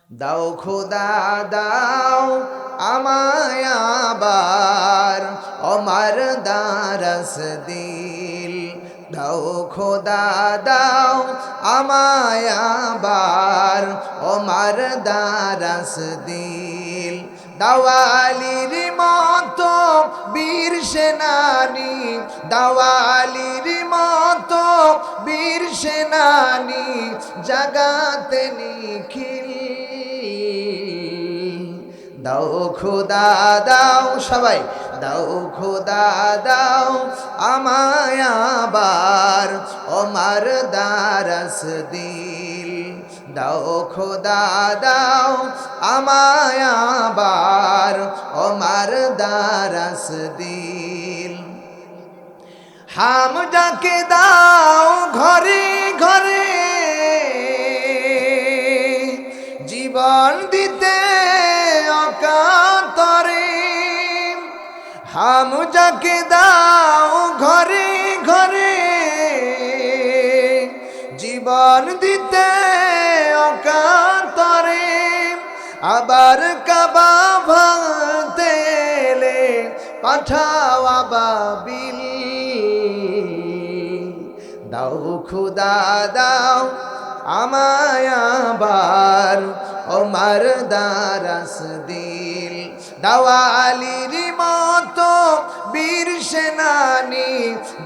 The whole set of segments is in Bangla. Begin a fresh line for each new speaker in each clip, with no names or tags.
দাও খোদা দাও আমায় আবার আমার দারস দিল। দাও খোদা দাও আমায় আবার আমার দারস দিল। দাওয়ালির মতো বীর সেনানি, দাওয়ালির মতো বীর সেনানি জাগাতে নিখিল। দাও খোদা দাও, সবাই দাও খোদা দাও আমায় আবার আমার দারস দিল। দাও খোদা দাও আমায় আবার আমার দারস দিল। হামজাকে দাও ঘরে ঘরে জীবন দিতে অকাতরে। হামজাকে দাও ঘরে ঘরে জীবন দিতে অকাতরে। আবার কাবা ভাঙতে এলে পাঠাও আবাবিল। দাও খোদা দাও আমায় আবার আমার দারস দিল। দাওয়ালির মতো বীর সেনানি,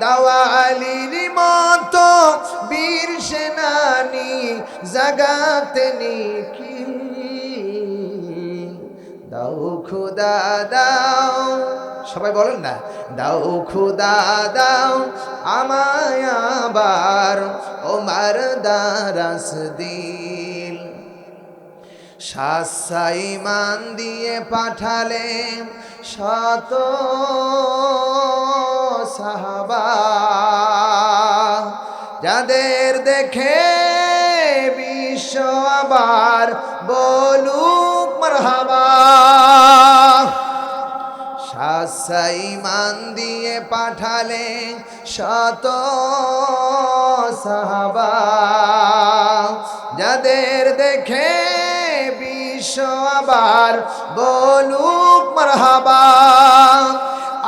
দাওয়ালির মতো বীর সেনানি জাগাতে নিখিল। দাও খোদা দাও, সবাই বলেন না, দাও খোদা দাও আমায় আবার ওমার দারস দিল। শাসাই মান দিয়ে পাঠালে শত সাহাবা, যাদের দেখে বিশ্ব আবার বলুক মারহাবা। শাসাই মান দিয়ে পাঠালে শত সাহাবা, যাদের দেখে বিশ্ব আবার বলুক মারহাবা।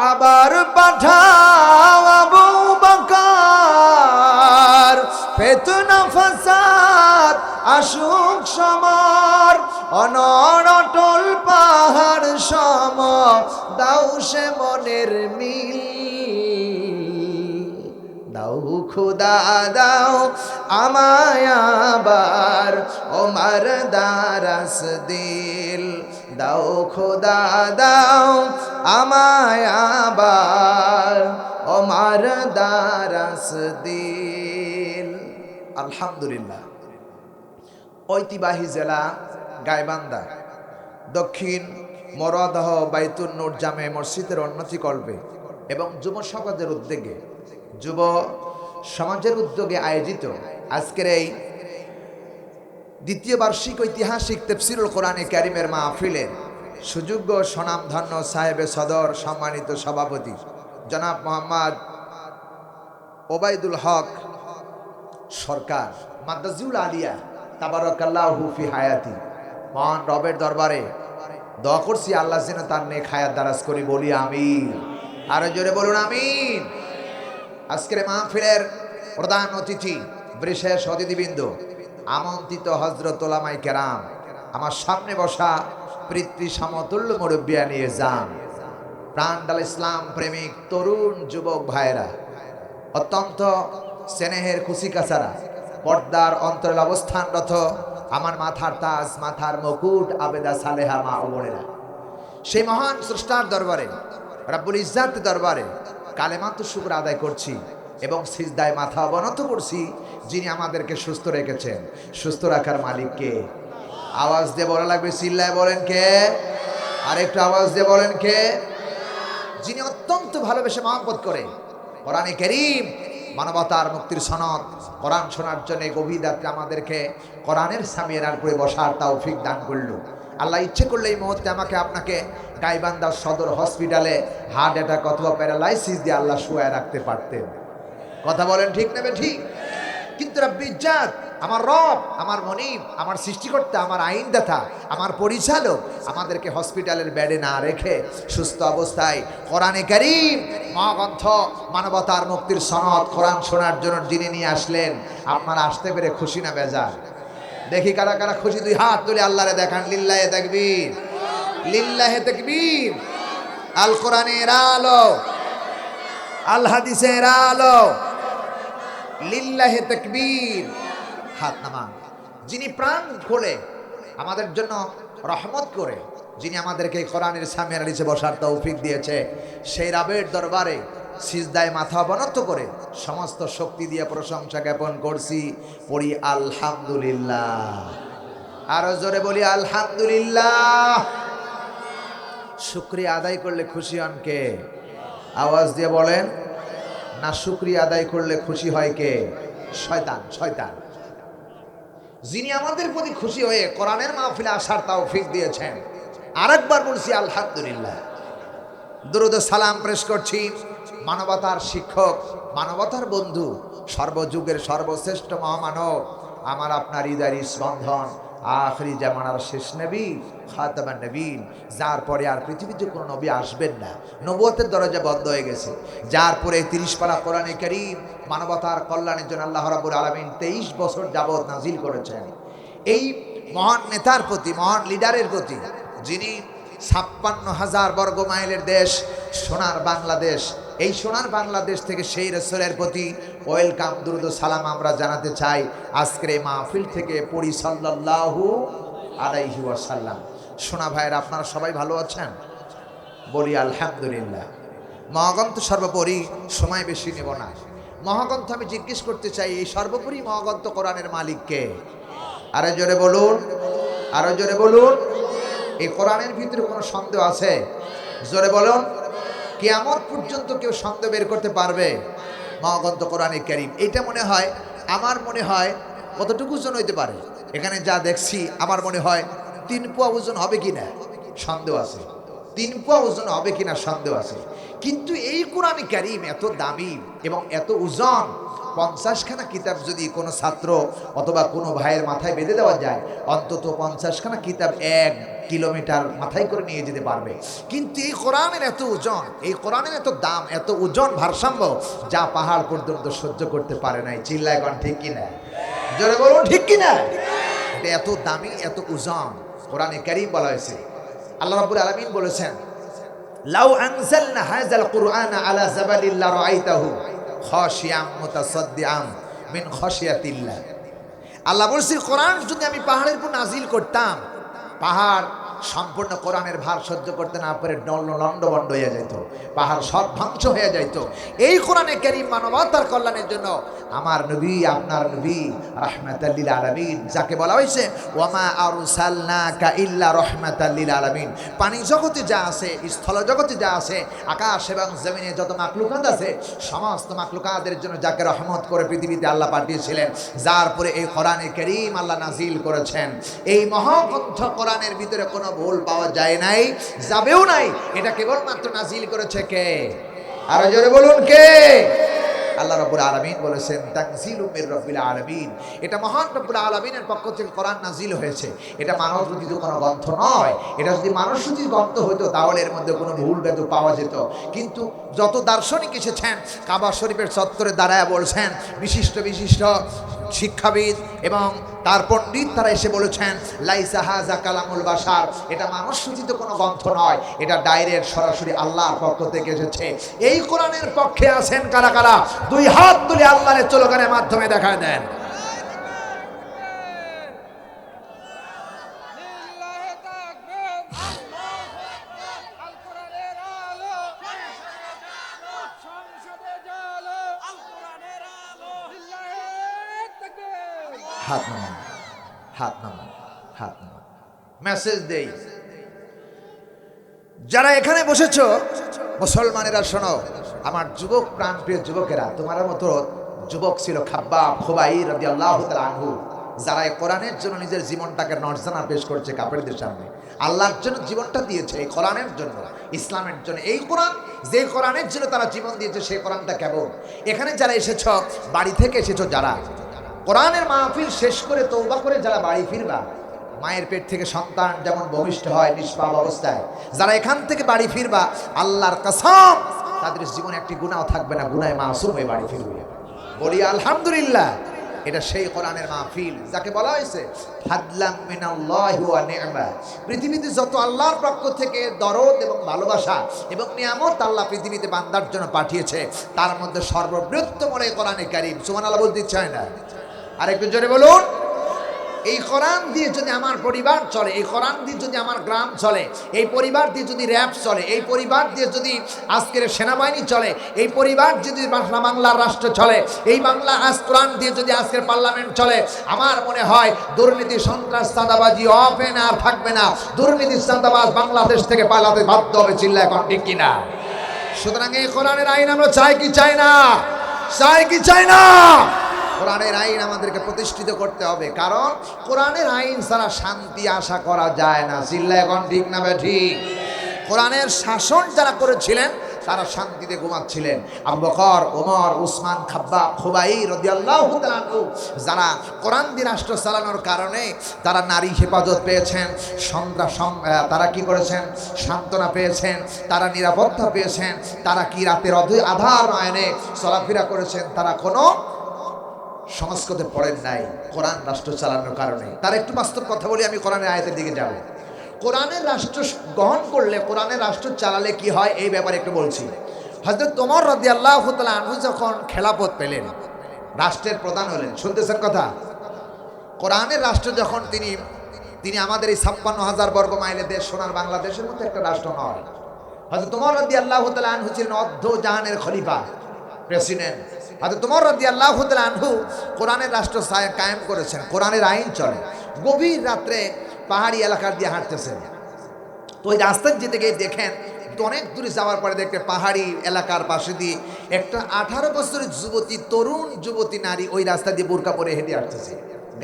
আবার পাঠাও আবু বকর, ফিতনা ফাসাদ আসুক সমর, অনড় অটল পাহাড় সম দাও সে মনের মিল। দাও খোদা দাও আমায় আবার ওমার দারস দিল। দাও খোদা দাও আমায় আবার ওমার দারস দিল। আলহামদুলিল্লাহ। ঐতিহ্যবাহী জেলা গাইবান্ধা, দক্ষিণ মরদহ বাইতুন নূর জামে মসজিদের উন্নতি কল্পে এবং যুব সমাজের উদ্যোগে, যুব সমাজের উদ্যোগে আয়োজিত আজকের এই দ্বিতীয় বার্ষিক ঐতিহাসিক তাফসীরুল কোরআনে কারীমের মাহফিলের সুযোগ্য স্বনামধন্য সাহেবে সদর সম্মানিত সভাপতি জনাব মোহাম্মদ ওবায়দুল হক সরকার মাদ্রাজুল আলিয়া তাবারাকাল্লাহু ফি হায়াতি, মহান রবের দরবারে দোয়া করছি আল্লাহ যেন তার নেক হায়াত দারাজ করে, বলি আমিন। আরো জোরে বলুন আমিন। আজকের মাহফিলের প্রধান অতিথি, বিশেষ অতিথিবৃন্দ, আমন্ত্রিত হযরত ওলামায়ে কেরাম, আমার সামনে বসা পৃথ্বী সমতুল্য মুরব্বিয়া নিয়ে যান, প্রাণডাল ইসলাম প্রেমিক তরুণ যুবক ভাইয়েরা, অত্যন্ত স্নেহের খুশিকাছারা, পর্দার অন্তরাল অবস্থানরত আমার মাথার তাজ, মাথার মুকুট, আবেদা সালেহা মা ও বোনেরা, সেই মহান স্রষ্টার দরবারে, রাব্বুল ইজ্জাত দরবারে কালেমাত শুকর আদায় করছি এবং সিজদায় মাথা অবনত করছি, যিনি আমাদেরকে সুস্থ রেখেছেন। সুস্থ রাখার মালিক কে? আওয়াজ দিয়ে বলা লাগবে, চিল্লায় বলেন কে? আর একটু আওয়াজ দিয়ে বলেন কে? যিনি অত্যন্ত ভালোবেসে মহব্বত করে কোরআনে কারীম মানবতার মুক্তির সনদ, কোরআন শোনার জন্য গভীর রাত্রে আমাদেরকে কোরআনের সামনে এনার করে বসার তৌফিক দান করলো। আল্লাহ ইচ্ছে করলে এই মুহূর্তে আমাকে আপনাকে গাইবান্ধা সদর হসপিটালে হার্ট অ্যাটাক অথবা প্যারালাইসিস দিয়ে আল্লাহ শুয়ায় রাখতে পারতেন। কথা বলেন ঠিক নেবে ঠিক? কিন্তু রব্বুল ইজ্জাত আমার রব, আমার মনিব, আমার সৃষ্টিকর্তা, আমার আইনদাতা, আমার পরিচালক আমাদেরকে হসপিটালের বেডে না রেখে সুস্থ অবস্থায় কোরআনে কারীম মহাগ্রন্থ মানবতার মুক্তির সনদ কোরআন শোনার জন্য যিনি নিয়ে আসলেন, আপনারা আসতে পেরে খুশি না বেজার? দেখি কারা কারা খুশি, দুই হাত তুলে আল্লাহরে দেখান। লিল্লাহে তাকবীর, লিল্লাহে তাকবীর। আল কোরআনের আলো, আল হাদিসের আলো, লিল্লাহে তাকবীর। হাত নামান। যিনি প্রাণ খোলে আমাদের জন্য রহমত করে, যিনি আমাদেরকে কোরআনের সামনে নিচে বসার তৌফিক দিয়েছে, সেই রাবের দরবারে সিজদায় মাথা অবনত করে সমস্ত শক্তি দিয়ে প্রশংসা জ্ঞাপন করছি। পড়ি আলহামদুলিল্লাহ। আরো জোরে বলি আলহামদুলিল্লাহ। শুকরিয়া আদায় করলে খুশি হন কে? আওয়াজ দিয়ে বলেন না। শুকরিয়া আদায় করলে খুশি হয় কে? শয়তান, শয়তান। যিনি আমাদের প্রতি খুশি হয়ে কোরআনের মাহফিলে আসার তৌফিক দিয়েছেন, আরেকবার বলছি আলহামদুলিল্লাহ। দরুদ ও সালাম পেশ করছি মানবতার শিক্ষক, মানবতার বন্ধু, সর্বযুগের সর্বশ্রেষ্ঠ মহামানব, আমার আপনার হৃদয়ের স্পন্দন, আখরি জামানার শেষ নবী, খাতামান নবীন, যার পরে আর পৃথিবীতে কোনো নবী আসবেন না, নবুয়তের দরজা বন্ধ হয়ে গেছে, যার পরে 30 পারা কোরআনে কারীম মানবতার কল্যাণের জন্য আল্লাহ রাব্বুল আলামিন 23 বছর যাবত নাজিল করেছেন। এই মহান নেতার প্রতি, মহান লিডারের প্রতি, যিনি 56,000 বর্গ মাইলের দেশ সোনার বাংলাদেশ, এই সোনার বাংলাদেশ থেকে সেই রাসূলের প্রতি ওয়েলকাম, দুরূদ ও সালাম আমরা জানাতে চাই। আজকের এই মাহফিল থেকে পড়ি সাল্লাল্লাহু আলাইহি ওয়াসাল্লাম। সোনা ভাইয়ের আপনারা সবাই ভালো আছেন? বলি আলহামদুলিল্লাহ। মহাগ্রন্থ সর্বোপরি, সময় বেশি নেব না। মহাগ্রন্থ আমি জিজ্ঞেস করতে চাই, এই সর্বোপরি মহাগ্রন্থ কোরআনের মালিক কে? আরো জোরে বলুন, আরো জোরে বলুন। এই কোরআনের ভিতরে কোনো সন্দেহ আছে? জোরে বলুন। কিয়ামত পর্যন্ত কেউ সন্দেহ বের করতে পারবে? মহাগ্রন্থ কোরআনে কারীম, এটা মনে হয়, আমার মনে হয় কতটুকু ওজন হইতে পারে? এখানে যা দেখছি আমার মনে হয় 3 পোয়া ওজন হবে কিনা সন্দেহ আছে। 3 পোয়া ওজন হবে কিনা সন্দেহ আছে। কিন্তু এই কোরআনে কারীম এত দামি এবং এত ওজন, 50খানা কিতাব যদি কোনো ছাত্র অথবা কোনো ভাইয়ের মাথায় বেঁধে দেওয়া যায়, অন্তত 50খানা কিতাব 1 কিলোমিটার মাথায় করে নিয়ে যেতে পারবে। কিন্তু এই কোরআনের এত ওজন, এই কোরআনের এত দাম, এত ওজন, ভারসাম্য, যা পাহাড় পর্যন্ত সহ্য করতে পারে নাই। চিল্লায় কোন ঠিক কিনা? জোরে বলুন ঠিক কিনা? এটা এত দামি, এত ওজন কোরআনে কারীম বলা হয়েছে। আল্লাহ রাব্বুল আলামিন বলেছেন, লাউ আনজালনা হাযাল কুরআনা আলা জাবালিন লারাআইতাহু খাশিয়াম মুতাসাদ্দিআম মিন খাশিয়াতিল্লাহ। আল্লাহ বলছেন, কোরআন যদি আমি পাহাড়ের উপর নাজিল করতাম, পাহাড় সম্পূর্ণ কোরআনের ভার সহ্য করতে না পারে লন্ডভন্ড হয়ে যেত, পাহাড় সব ধ্বংস হয়ে যেত। এই কোরআনে কারীম মানবতার কল্যাণের জন্য আমার নবী, আপনার নবী রাহমাতাল লিল আলামিন, যাকে বলা হয়েছে ওয়ামা আরসালনাকা ইল্লা রাহমাতাল লিল আলামিন। পানি জগতে যা আছে, স্থল জগতে যা আছে, আকাশ এবং জমিনে যত মাখলুকাত আছে, সমস্ত মাখলুকাতের জন্য যাকে রহমত করে পৃথিবীতে আল্লাহ পাঠিয়েছিলেন, যার পরে এই কোরআনে কারীম আল্লাহ নাজিল করেছেন। এই মহাগ্রন্থ কোরআনের ভিতরে কোনো ভুল পাওয়া যায় নাই, যাবেও নাই। এটা কেবলমাত্র নাজিল করেছে কে? আরো জোরে বলুন কে? আল্লাহ রাব্বুল আলামিন বলেছেন, তানজিলুম মির রাব্বিল আলামিন। এটা মহান রব্বুল আলামিনের পক্ষ থেকে কোরআন নাজিল হয়েছে। এটা মানব রচিত কোনো গ্রন্থ নয়। এটা যদি মানুষ রচিত গ্রন্থ হতো তাহলে এর মধ্যে কোনো ভুল ভেদ পাওয়া যেত। কিন্তু যত দার্শনিক এসেছেন, কাবা শরীফের চত্বরে দাঁড়ায় বলছেন, বিশিষ্ট বিশিষ্ট শিক্ষাবিদ এবং তার পণ্ডিত, তারা এসে বলেছেন, লাইসা হাযা কালামুল বাশার, এটা মানুষ রচিত কোনো গ্রন্থ নয়, এটা ডাইরেক্ট সরাসরি আল্লাহর পক্ষ থেকে এসেছে। এই কোরআনের পক্ষে আছেন কারা কারা? 2 হাত তুলে আল্লাহর চলগানের মাধ্যমে দেখায় দেন। হাত নামান, হাত নামান, হাত নামান। মেসেজ দেই, যারা এখানে বসেছো মুসলমানেরা, শোনো, আমার যুবক প্রাণপ্রিয় যুবকেরা, তোমার মতো যুবক ছিল খাব্বাব, খুবাইব রাদিয়াল্লাহু তাআলা আনহু, যারা এই কোরআনের জন্য নিজের জীবনটাকে নজরানা পেশ করছে কাফেরদের সামনে। আল্লাহর জন্য জীবনটা দিয়েছে, এই কোরআনের জন্য, ইসলামের জন্য। এই কোরআন, যে কোরআনের জন্য তারা জীবন দিয়েছে, সেই কোরআনটা কেবল। এখানে যারা এসেছো, বাড়ি থেকে এসেছো যারা, কোরআনের মাহফিল শেষ করে তওবা করে যারা বাড়ি ফিরবা, মায়ের পেট থেকে সন্তান যেমন ভূমিষ্ঠ হয় নিষ্পাপ অবস্থায়, যারা এখান থেকে বাড়ি ফিরবা, আল্লাহর কসম তাদের জীবনে একটি গুনাহ থাকবে না, গুনাহে মাসুম হয়ে বাড়ি ফিরবে। বলি আলহামদুলিল্লাহ। এটা সেই কোরআনের মাহফিল যাকে বলা হয়েছে ফাদলাম মিনাল্লাহি ওয়া নি'মা। পৃথিবীতে যত আল্লাহর পক্ষ থেকে দরদ এবং ভালোবাসা এবং নিয়ামত আল্লাহ পৃথিবীতে বান্দার জন্য পাঠিয়েছে, তার মধ্যে সর্ববৃহত্তম এই কোরআনে কারীম। সুবহানাল্লাহ বলতে চায় না? আরেকটু জোরে বলুন। এই কোরআন দিয়ে যদি আমার পরিবার চলে, এই কোরআন দিয়ে যদি আমার গ্রাম চলে, এই পরিবার দিয়ে যদি র‍্যাব চলে, এই পরিবার দিয়ে যদি আজকের সেনাবাহিনী চলে, এই পরিবার যদি বাংলার রাষ্ট্র চলে, এই বাংলা আজ কোরআন দিয়ে যদি আজকের পার্লামেন্ট চলে, আমার মনে হয় দুর্নীতি, সন্ত্রাস, চাঁদাবাজি অপেন আর থাকবে না। দুর্নীতি, চাঁদাবাজ বাংলাদেশ থেকে পালাতে বাধ্য হবে। চিল্লায় এখন ঠিক কিনা? সুতরাং এই কোরআনের আইন আমরা চাই কি চাই না? চাই কি চাই না? কোরআনের আইন আমাদেরকে প্রতিষ্ঠিত করতে হবে, কারণ কোরআনের আইন ছাড়া শান্তি আশা করা যায় না। চিল্লায় এখন ঠিক না ঠিক? কোরআনের শাসন যারা করেছিলেন তারা শান্তিতে ঘুমাচ্ছিলেন। আবু বকর, ওমর, উসমান, খাব্বাব, খুবাই রাদিয়াল্লাহু তাআলা আনহু, যারা কোরআন দিয়ে রাষ্ট্র চালানোর কারণে তারা নারী হেফাজত পেয়েছেন, তারা কি করেছেন? সান্ত্বনা পেয়েছেন, তারা নিরাপত্তা পেয়েছেন, তারা কি রাতের আধার নয়নে চলাফেরা করেছেন, তারা কোনো সংস্কৃতে পড়েন নাই কোরআন রাষ্ট্র চালানোর কারণে। তার একটু বাস্তব কথা বলি, আমি কোরআনের আয়াতের দিকে যাব। কোরআনের রাষ্ট্র গ্রহণ করলে, কোরআনের রাষ্ট্র চালালে কি হয় এই ব্যাপারে একটু বলছি। হযরত ওমর রাদিয়াল্লাহু তাআলা আনহু যখন খেলাফত পেলেন, রাষ্ট্রের প্রধান হলেন, শুনতেছেন কথা? কোরআনের রাষ্ট্র যখন তিনি আমাদের এই ৫৬,০০০ বর্গ মাইলের দেশ সোনার বাংলাদেশের মতো একটা রাষ্ট্র নয়। হযরত ওমর রাদিয়াল্লাহু তাআলা আনহু ছিলেন অর্ধ জাহানের খলিফা, প্রেসিডেন্ট। হযরত ওমর রাদিয়াল্লাহু তাআলা আনহু কোরআনের রাষ্ট্র কায়েম করেছেন, কোরআনের আইন চলে। গভীর রাত্রে পাহাড়ি এলাকার দিয়ে হাঁটতেছেন, তো ওই রাস্তায় যেতে গিয়ে দেখেন, তো অনেক দূরে যাওয়ার পরে দেখতে পাহাড়ি এলাকার পাশে দিয়ে একটা 18 বছরের যুবতী, তরুণ যুবতী নারী ওই রাস্তা দিয়ে বোরকা পরে হেঁটে আসতেছে।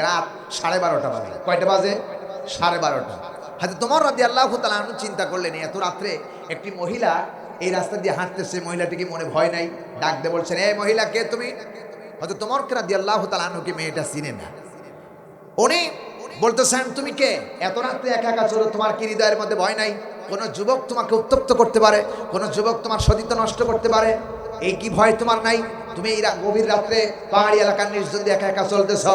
রাত 12:30 বাজে। কয়টা বাজে? 12:30। হযরত ওমর রাদিয়াল্লাহু তাআলা আনহু চিন্তা করলেন, এত রাত্রে একটি মহিলা এই রাস্তা দিয়ে হাঁটতেছে, মহিলাটিকে মনে ভয় নাই? ডাক দিয়ে বলছেন, এই মহিলা কে তুমি? হযরত ওমর রাদিয়াল্লাহু তাআলা আনহুকে মেয়েটা চিনে না। উনি বলতেছেন, তুমি কে? এত রাত্রে একা একা চলো, তোমার কি হৃদয়ের মধ্যে ভয় নাই? কোন যুবক তোমাকে উত্তপ্ত করতে পারে, কোন যুবক তোমার সতীত্ব নষ্ট করতে পারে, এই কি ভয় তোমার নাই? তুমি এই গভীর রাত্রে পাহাড়ি এলাকার নির্জন দিয়ে একা একা চলতেছ।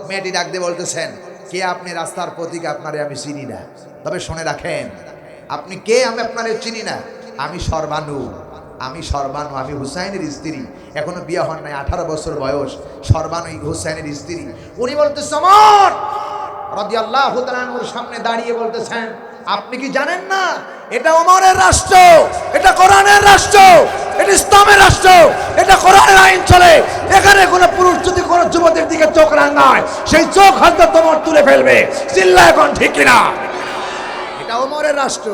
মেয়েটি ডাক দিয়ে বলতেছেন, কে আপনি? রাস্তার প্রতীক, আপনারে আমি চিনি না, তবে শুনে রাখেন, আপনি কে? আমি আপনারে চিনি না। আমি সর্বানু, আমি হুসাইনের স্ত্রী, এখনো বিয়ে হন নাই, 18 বছর বয়স, সর্বানু হুসাইনের স্ত্রী। উনি বলতেছেন, ওমর রাদিয়াল্লাহু তাআলা আনহুর সামনে দাঁড়িয়ে বলতেছেন, আপনি কি জানেন না এটা ওমরের রাষ্ট্র, এটা কোরআনের রাষ্ট্র, এটা ইসলামের রাষ্ট্র, এটা কোরআনের আইন চলে। এখানে কোনো পুরুষ যদি কোনো যুবতীর দিকে চোখ রাঙায়, সেই চোখ হযরত ওমর তুলে ফেলবে। চিল্লায় এখন ঠিক কিনা? এটা ওমরের রাষ্ট্র,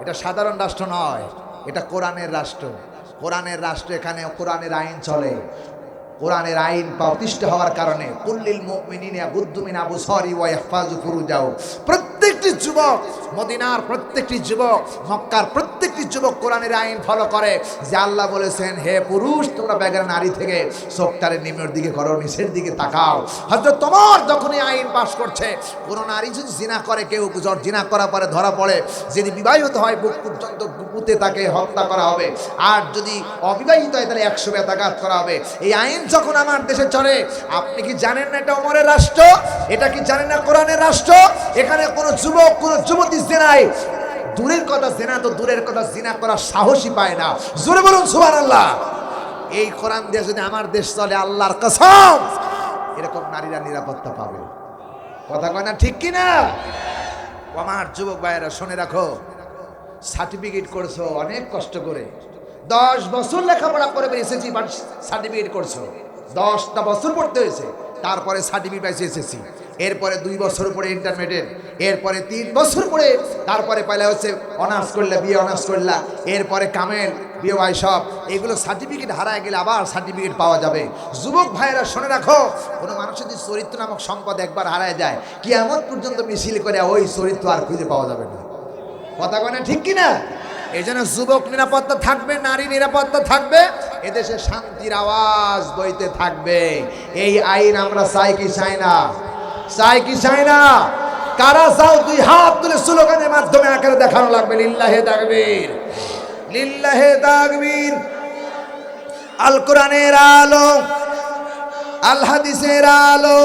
এটা সাধারণ রাষ্ট্র নয়, এটা কোরআনের রাষ্ট্র। কোরআনের রাষ্ট্র, এখানে কোরআনের আইন চলে। কোরআনের আইন প্রতিষ্ঠা হওয়ার কারণে কুল্লিল মুমিনিনা ইয়াগুদ্দু মিন আবসারি ওয়া ইয়াহফাযু ফুরুজাহু, প্রত্যেকটি যুবক, মদিনার প্রত্যেকটি যুবক, মক্কার প্রত্যেকটি যুবক কোরআনের আইন ফলো করে। যে আল্লাহ বলেছেন, হে পুরুষ তোমরা বেগানা নারী থেকে চোখটারে নিম্নের দিকে করো, নিচের দিকে তাকাও। হযরত ওমর যখন এই আইন পাশ করছে, কোনো নারী যদি জিনা করে, কেউ জিনা করার পরে ধরা পড়ে, যদি বিবাহিত হয় বুক পর্যন্ত পুঁতে তাকে হত্যা করা হবে, আর যদি অবিবাহিত হয় তাহলে 100 বেতাঘাত করা হবে। এই আইন যখন আমার দেশে চলে, আপনি কি জানেন না এটা ওমরের রাষ্ট্র? এটা কি জানেন না কোরআনের রাষ্ট্র? এখানে কোনো যুবক, কোনো যুবতী জেনায়, দূরের কথা জেনা তো দূরের কথা, জিনা করার সাহসই পায় না। জোরে বলুন সুবহানাল্লাহ। এই কোরআন দিয়ে যদি আমার দেশ চলে, আল্লাহর কসম এরকম নারীরা নিরাপত্তা পাবে। কথা কয় না ঠিক কি না? আমার যুবক ভাইয়েরা শুনে রাখো, সার্টিফিকেট করছো অনেক কষ্ট করে, 10 বছর লেখাপড়া করে এসেছি, বাট সার্টিফিকেট করছো, 10টা বছর পড়তে হয়েছে, তারপরে সার্টিফিকেট পাইছে এসেছি। এরপরে 2 বছর পরে ইন্টারমিডিয়েট, এরপরে 3 বছর পরে তারপরে পাইলে হচ্ছে অনার্স করলে, বিয়ে অনার্স করলা, এরপরে কামেল, বিয়ে ভাই সব এগুলো সার্টিফিকেট হারায় গেলে আবার সার্টিফিকেট পাওয়া যাবে। যুবক ভাইয়েরা শুনে রাখো, কোনো মানুষের যদি চরিত্র নামক সম্পদ একবার হারায় যায়, কিয়ামত পর্যন্ত মিছিল করে ওই চরিত্র আর খুঁজে পাওয়া যাবে না। কথা কয় না ঠিক কিনা? এই জন্য যুবক নিরাপত্তা থাকবে, নারী নিরাপত্তা থাকবে, এদেশে শান্তির আওয়াজ বইতে থাকবে। এই আইন আমরা চাই কি চাই না? চাই কি চাই না? কারা চাও? দুই হাত তুলে স্লোগানের মাধ্যমে আকারে দেখানো লাগবে লিল্লাহে তাকবীর, লিল্লাহে তাকবীর। আল কোরআনের আলো, আল হাদিসের আলো।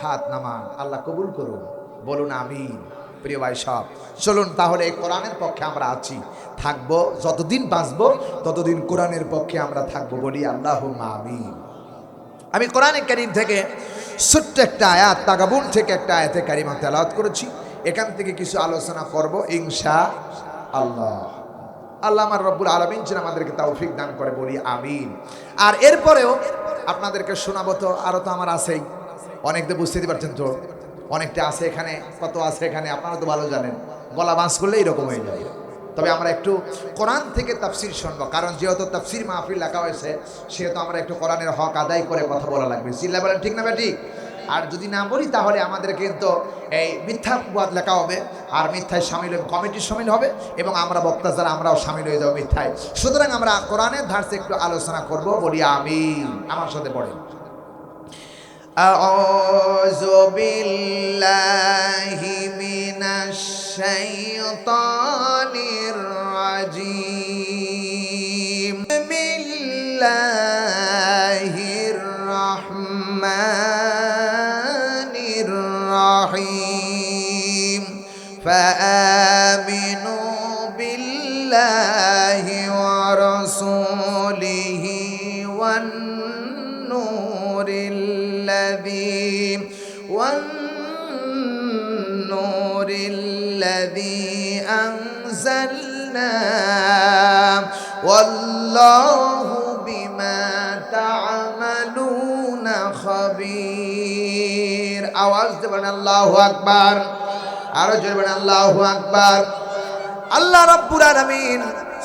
হাত নামান, আল্লাহ কবুল করুন, বলুন আমিন। প্রিয় ভাই সব, চলুন তাহলে এই কোরআনের পক্ষে আমরা আছি, থাকবো, যতদিন বাঁচবো ততদিন কোরআনের পক্ষে আমরা থাকবো, বলি আল্লাহুম্মা আমিন। আমি কোরআনে কারীম থেকে ছোট্ট একটা আয়াত, তাগাবুন থেকে একটা আয়াতে কারিমা তেলাওয়াত করেছি। এখান থেকে কিছু আলোচনা করব ইনশাআল্লাহ। আল্লাহ আমার রব্বুল আলামিন যেন আমাদেরকে তৌফিক দান করে, বলি আমিন। আর এরপরেও আপনাদেরকে শোনাবো, তো আরও তো আমার আছেই, অনেক তো বুঝতে পারছেন, তো অনেকটা আছে এখানে, কত আছে এখানে আপনারা তো ভালো জানেন, গলা বাঁশ করলে এরকম হয়ে যাবে। তবে আমরা একটু কোরআন থেকে তাফসির শুনবো, কারণ যেহেতু তাফসির মাহফিল লেখা হয়েছে, সেহেতু আমরা একটু কোরআনের হক আদায় করে কথা বলা লাগবে। চিল্লা বলেন ঠিক না বেটি? আর যদি না বলি তাহলে আমাদের কিন্তু এই মিথ্যা প্রবাদ লেখা হবে, আর মিথ্যায় সামিল হবে, কমিটি সামিল হবে, এবং আমরা বক্তা যারা আমরাও সামিল হয়ে যাবো মিথ্যায়। সুতরাং আমরা কোরআনের ধারসে একটু আলোচনা করব, বলি আমিন। আমার সাথে পড়েন। আউযু বিল্লাহি মিনাশ শাইতানির রাজীম। বিসমিল্লাহির রাহমানির রাহিম। ফাআমিনু বিল্লাহি ওয়া রাসূলিহি ওয়ান والنور الذي أنزلنا والله بما تعملون خبير। আওয়াজ দেবেন আল্লাহু আকবার, আরো জোরে বলেন আল্লাহু আকবার। আল্লাহ রাব্বুল আলামিন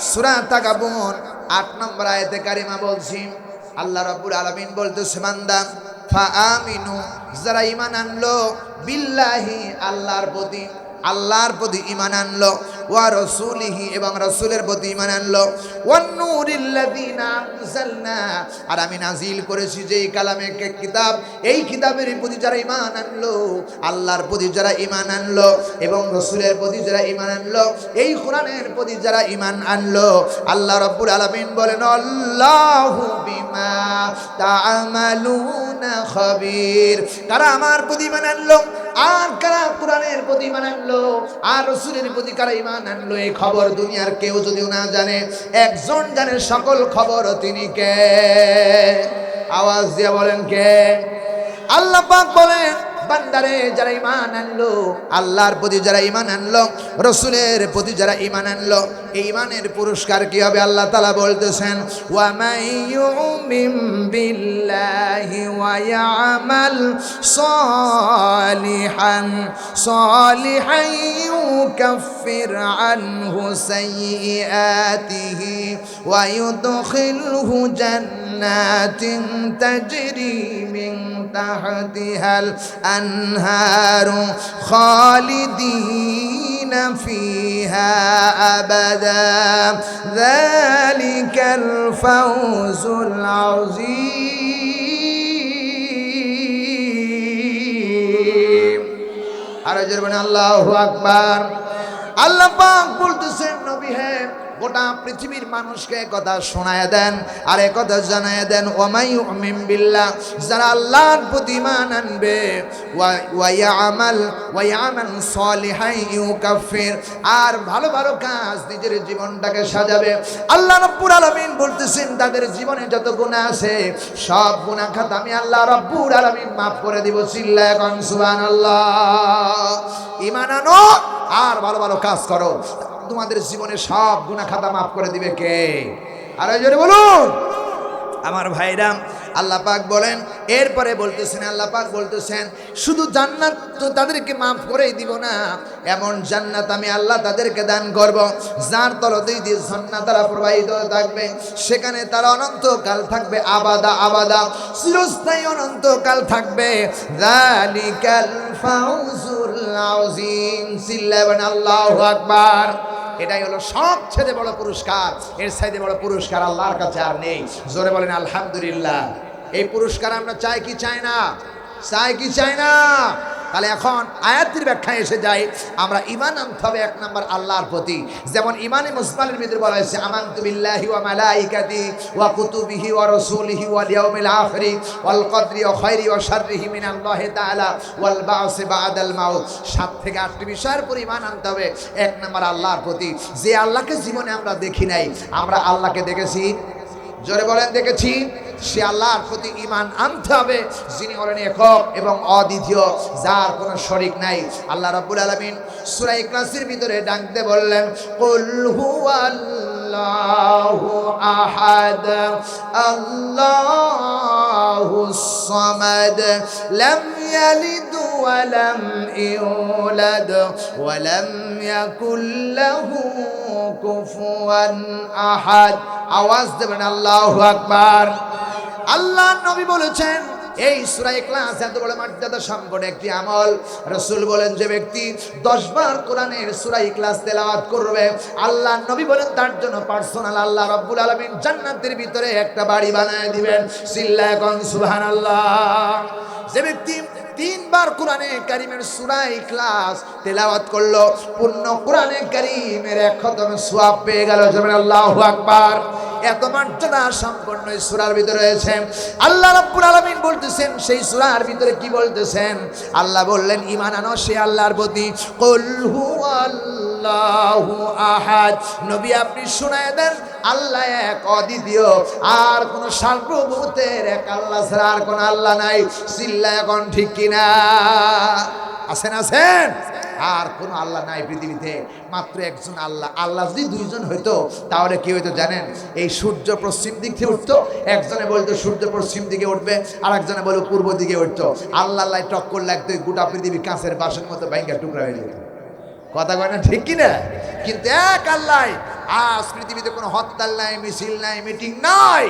সূরা তাগাবুন ৮ নম্বর আয়াতে কারিমা বলছি, আল্লাহ রাব্বুল আলামিন বলতেছে, বান্দা ফাআমিনু, যারা ঈমান আনলো, বিল্লাহি, আল্লাহর প্রতি ঈমান আনলো, ওয়া রাসূলিহি, এবং রাসূলের প্রতি ঈমান আনলো, ওয়ান নূরিল্লাযী আনজালনা, আর আমি নাজিল করেছি যেই কালামে কিতাব, এই কিতাবের প্রতি যারা ঈমান আনলো, আল্লাহর প্রতি যারা ঈমান আনলো, এবং রাসূলের প্রতি যারা ঈমান আনলো, এই কোরআনের প্রতি যারা ঈমান আনলো, আল্লাহ রাব্বুল আলামিন বলেন আল্লাহু বিমা তা'মালুনা খাবীর। কারা আমার প্রতি ঈমান আনলো, আর কারা কোরআনের প্রতি ঈমান আনলো, আর রাসূলের প্রতি কারা ঈমান আনলো, এই খবর দুনিয়ার কেউ যদিও না জানে, একজন জানে সকল খবর, তিনি কে? আওয়াজ দিয়ে বলেন কে? আল্লাহ পাক বলেন, বান্দারে যারা ঈমান আনলো, আল্লাহর প্রতি যারা ঈমান আনলো, রাসূলের প্রতি যারা ঈমান আনলো, এই ঈমানের পুরস্কার কি হবে? আল্লাহ তাআলা বলতেছেন, ওয়া মাইয়ুমিন বিল্লাহি ওয়া ইয়ামাল সলিহান ইউকাফির আনহু সাইয়্যাতিহি ওয়া ইউদখিলহু জান্নাতিন তাজরি মিন তাহতিহাল আনহারু খালিদিনা ফিহা আবাদা যালিকাল ফাওজুল আযীম। আর জোরে বলেন আল্লাহু আকবার। আল্লাহ পাক বলতেছেন, নবী হে, গোটা পৃথিবীর মানুষকে কথা শোনায় দেন, আর কথা জানায় দেন, ওয়া ইউমিন বিল্লাহ, যারা আল্লাহর প্রতি ঈমান আনবে, ওয়া ইয়ামাল সলিহান ইউকাফির, আর ভালো ভালো কাজ নিজের জীবনটাকে সাজাবে। আল্লাহ রাব্বুল আলামিন বলতেছেন, তাদের জীবনে যত গুনাহ আছে সব গুনাহ খাতা আমি আল্লাহ রাব্বুল আলামিন মাফ করে দিব। চিল্লায় কোন সুবহানাল্লাহ। ঈমান আনো আর ভালো ভালো কাজ করো, তোমাদের জীবনে সব গুনাহ খাতা মাফ করে দিবে কে? আর জোরে বলুন আমার ভাইরা। আল্লাহ পাক বলেন, এরপরে বলতেছেন, আল্লাহ পাক বলতেছেন, শুধু জান্নাত তো তাদেরকে মাফ করেই দিব না, এমন জান্নাত আমি আল্লাহ তাদেরকে দান করব, যার তলদেই দিয়ে ঝর্ণা তারা প্রবাহিত থাকবে, সেখানে তারা অনন্তকাল থাকবে, আবাদা আবাদা, চিরস্থায়ী অনন্তকাল থাকবে। যালিকাল ফাওজুল আযীম। চিল্লাবেন আল্লাহু আকবার। এটাই হলো সবচেয়ে বড় পুরস্কার। এর চাইতে বড় পুরস্কার আল্লাহর কাছে আর নেই। জোরে বলেন আলহামদুলিল্লাহ। এই পুরস্কার আমরা চাই কি চাই না? চাই কি চাই না? তাহলে এখন আয়াতের ব্যাখ্যায় এসে যাই। আমরা ঈমান আনতে হবে এক নাম্বার আল্লাহর প্রতি। যেমন ঈমানে মুসলিমের ভিতরে বলা হয়েছে আমানতু বিল্লাহি ওয়া মালাইকাতি ওয়া কুতুবিহি ওয়া রাসূলিহি ওয়াল ইয়াউমিল আখিরি ওয়াল কদরি ওয়া খাইরি ওয়া শাররিহি মিনাল্লাহি তাআলা ওয়াল বা'সি বা'দাল মাউত। 7 থেকে 8টি বিষয়ের উপর ঈমান আনতে হবে। এক নাম্বার আল্লাহর প্রতি, যে আল্লাহকে জীবনে আমরা দেখি নাই, আমরা আল্লাহকে দেখেছি। জোরে বলেন দেখেছি। সে আল্লাহর প্রতি ঈমান আনতে হবে, যিনি হলেন একক এবং অদ্বিতীয়, যার কোনো শরীক নাই। আল্লাহ রাব্বুল আলামিন সূরা ইখলাসের ভিতরে ডাকতে বললেন কুল হুয়াল্লাহু আহাদ আল্লাহুস সামাদ লাম ইয়ালিদ ওয়া লাম ইউলাদ ওয়া লাম ইয়াকুল লাহু কুফুয়ান আহাদ। আওয়াজ দেবেন আল্লাহু আকবার। আল্লাহ নবী বলেছেন এই সূরা ইখলাস এত বড় মর্যাদা সম্পন্ন একটি আমল। রাসূল বলেন যে ব্যক্তি 10 বার কোরআনের সূরা ইখলাস তেলাওয়াত করবে, আল্লাহ নবী বলেন তার জন্য পার্সোনাল আল্লাহ রাব্বুল আলামিন জান্নাতের ভিতরে একটা বাড়ি বানায় দিবেন। চিল্লায় কোন সুবহানাল্লাহ। যে ব্যক্তি 3 বার কোরআনে কারীমের সূরা ইখলাস তেলাওয়াত করলো, পূর্ণ কোরআনে কারীমের এক খতম সওয়াব পেয়ে গেল। জোরে আল্লাহু আকবার। এত মর্যাদা সম্পন্ন এই সূরার ভিতরে রয়েছে। আল্লাহ রাব্বুল আলামিন বলতেছেন সেই সূরার ভিতরে কি বলতেছেন? আল্লাহ বললেন ঈমান আনো সে আল্লাহর প্রতি। কুল হুয়াল্লাহু আহাদ। নবী আপনি শুনায় দেন আল্লাহ এক অদ্বিতীয়, আর কোন সার্বভৌমত্বের এক আল্লাহ ছাড়া আর কোন আল্লাহ নাই। চিল্লায় এখন ঠিক কিনা? আছেন আছেন? আর কোন আল্লাহ নাই পৃথিবীতে, মাত্র একজন আল্লাহ। আল্লাহ যদি 2 জন হইতো তাহলে কি হইতো জানেন? এই সূর্য পশ্চিম দিক থেকে উঠতো, একজনে বলতো সূর্য পশ্চিম দিকে উঠবে, আর একজনে বলতো পূর্ব দিকে উঠতো। আল্লাহ আল্লাহ টক্কর লাগতো, গোটা পৃথিবী কাঁচের বাসন মতো ভাঙা টুকরা হয়ে যেত। কথা কয় না ঠিক কিনা? কিন্তু এক আল্লাহ। আজ পৃথিবীতে কোনো হরতাল নাই, মিছিল নাই, মিটিং নাই।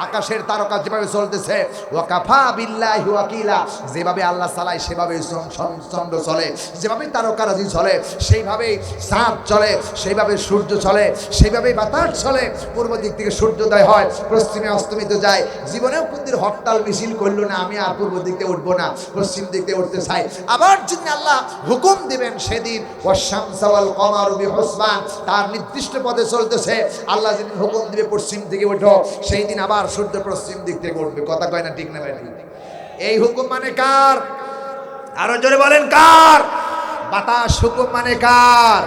আকাশের তারকা যেভাবে চলতেছে, ওয়াকাফা বিল্লাহি ওয়াকিলা, যেভাবে আল্লাহ চালায় সেভাবেই চন্দ্র চলে, যেভাবে তারকারাজি চলে সেইভাবেই চাঁদ চলে, সেইভাবে সূর্য চলে, সেইভাবেই বাতাস চলে। পূর্ব দিক থেকে সূর্যোদয় হয়, পশ্চিমে অস্তমিত যায়। জীবনেও কোনদিন হরতাল মিছিল করলো না আমি আর পূর্ব দিক থেকে উঠবো না, পশ্চিম দিক থেকে উঠতে চাই। আবার যদি আল্লাহ হুকুম দিবেন সেদিন ওয়াশ-শামসা ওয়াল কমারু বিহুসবান, তার নির্দিষ্ট পথে চলতেছে, আল্লাহ যেদিন হুকুম দিবে পশ্চিম দিকে উঠো, সেই দিন আবার সূর্য পশ্চিম দিক থেকে উঠবে। কথা কয় না ঠিক না ভাই? এই হুকুম মানে কার? আরো জোরে বলেন কার? বাতাস হুকুম মানে কার?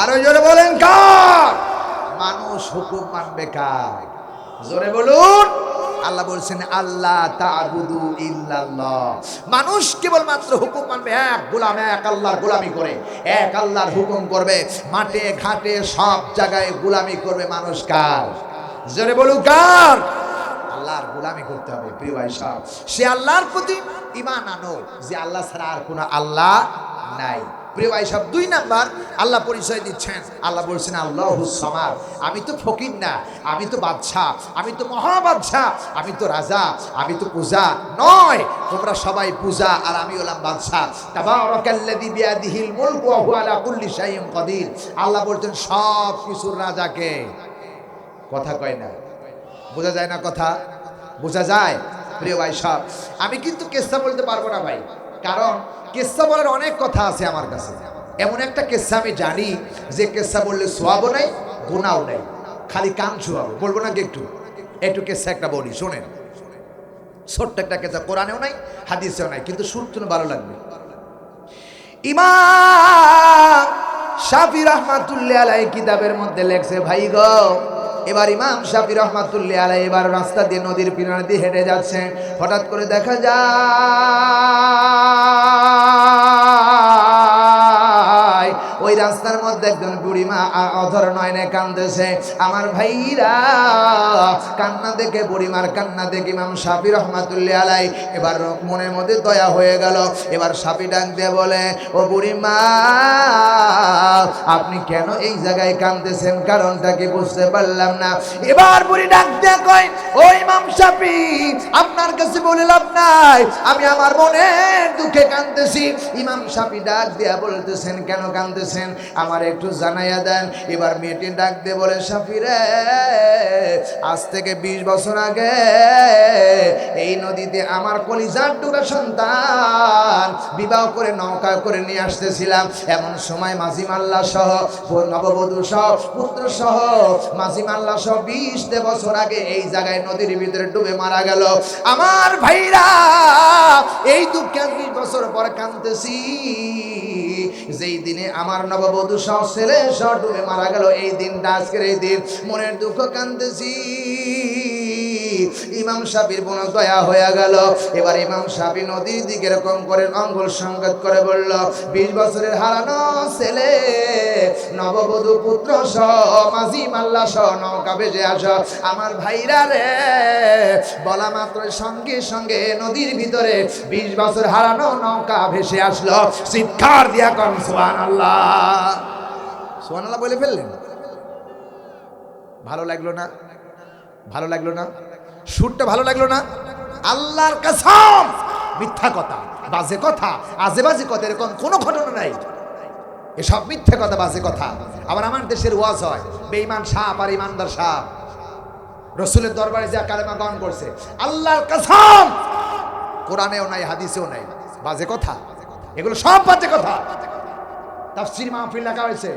আরো জোরে বলেন কার? মানুষ হুকুম মানবে কার? জোরে বলুন। আল্লাহ বলছেন আল্লাহ তা'বুদু ইল্লাল্লাহ। মানুষ কেবলমাত্র হুকুম মানবে, এক গোলাম, এক আল্লাহর গোলামি করে, এক আল্লাহর হুকুম করবে। মাঠে ঘাটে সব জায়গায় গোলামি করবে মানুষ কার? জোরে বলুন কার? আল্লাহর গোলামি করতে হবে। প্রিয় ভাই সাহেব, সে আল্লাহর প্রতি ঈমান আনো যে আল্লাহ ছাড়া আর কোনো আল্লাহ নাই। প্রিয় ভাই সাহেব, 2 নাম্বার আল্লাহ পরিচয় দিচ্ছেন। আল্লাহ বলছেন আল্লাহুস সামাদ। আমি তো ফকির না, আমি তো বাদশা, আমি তো মহাবাদশা, আমি তো রাজা, আমি তো পূজা নয়। তোমরা সবাই পূজা আর আমি হলাম বাদশা। তাবারাকাল্লাযী বিয়াদিহিল মুলকু ওয়া হুয়া আলা কুল্লি শাইইন কাদির। আল্লাহ বলছেন সব কিছুর রাজাকে। কথা কয় না? বোঝা যায় না? কথা বোঝা যায়? প্রিয় ভাই সাহেব, আমি কিন্তু কেসা বলতে পারবো না ভাই, কারণ কেসা বলার অনেক কথা আছে আমার কাছে। এমন একটা কেসা আমি জানি যে কেসা বললে সোয়াবও নাই, গুনাহও নাই, খালি কান ছুয়াবো। বলবো নাকি? একটু একটু কেসা একটা বলি, শোনেন। ছোট্ট একটা কেসা, কোরআনেও নাই, হাদিসেও নাই, কিন্তু শুনতে ভালো লাগবে। ইমাম শাফি রাহমাতুল্লাহ আলাইহি কিতাবের মধ্যে লেখছে, ভাই গো, এবার ইমাম শাফি রাহমাতুল্লাহ আলাইহি এবার রাস্তা দিয়ে নদীর কিনারে দিয়ে হেঁটে যাচ্ছে। হঠাৎ করে দেখা যায় ওই রাস্তার মধ্যে একজন বুড়িমা অধর নয়নে কাঁদতেছে। আমার ভাইরা, কান্না দেখে, বুড়িমার কান্না দেখে ইমাম শাফি রাহমাতুল্লাহ আলাইহি এবার মনের মধ্যে দয়া হয়ে গেল। এবার শাফি ডাক দিয়ে বলে, ও বুড়িমা, আপনি কেন এই জায়গায় কাঁদতেছেন? কারণটা কি বুঝতে পারলাম না। এবার বুড়ি ডাক দিয়ে কয়, ও ইমাম শাফি, আপনার কাছে বলে লাভ নাই, আমি আমার মনের দুঃখে কাঁদতেছি। ইমাম শাফি ডাক দিয়া বলতেছেন, কেন কাঁদতেছেন? আছেন আমার একটু জানাইয়া দেন। এবার মেয়েটি ডাক দিয়ে বলে, সাফিরে আজ থেকে 20 বছর আগে এই নদীতে আমার কলিজার টুকরা সন্তান বিবাহ করে নৌকা করে নিয়ে আসতেছিলাম। এমন সময় মাঝি মাল্লা সহ নববধূ সহ পুত্র সহ মাঝি মাল্লা সহ 20 বছর আগে এই জায়গায় নদীর ভিতরে ডুবে মারা গেল। আমার ভাইরা এই দুঃখে 20 বছর পর কাঁদতেছি, যেই দিনে আমার নববধূ সহ ছেলে সহ ডুবে মারা গেল, এই দিনটা আজকের এই দিন মনের দুঃখ কাঁদতেছি। ইমাম সাহেবের বোন দয়া হয়ে গেল। এবার ইমাম সাহেব নদীর দিকে এরকম করে আঙ্গুল সংকেত করে বলল, 20 বছরের হারানো ছেলে নববধূ পুত্র সহ মাঝি মাল্লা সহ নৌকা ভেসে আসো। আমার ভাইরা রে, বলা মাত্র সঙ্গে সঙ্গে নদীর ভিতরে 20 বছর হারানো নৌকা ভেসে আসলো। চিৎকার দিয়া কন সুবহানাল্লাহ। সুবহানাল্লাহ বলে ফেললেন। ভালো লাগলো না? ভালো লাগলো না? সুরটা ভালো লাগলো না? আল্লাহর কসম, মিথ্যা কথা, বাজে কথা, আজে বাজে কথা, এরকম কোনো ঘটনা নাই। এসব মিথ্যা কথা, বাজে কথা। আবার আমার দেশের ওয়াজ হয়, বেঈমান সাপ আর ইমানদার সাপ রসুলের দরবারে যা কালেমা গ্রহণ করছে। আল্লাহর কসম, কোরআনেও নাই, হাদিসেও নাই। বাজে কথা, এগুলো সব বাজে কথা। তাফসীর মাহফিল লেখা হয়েছে,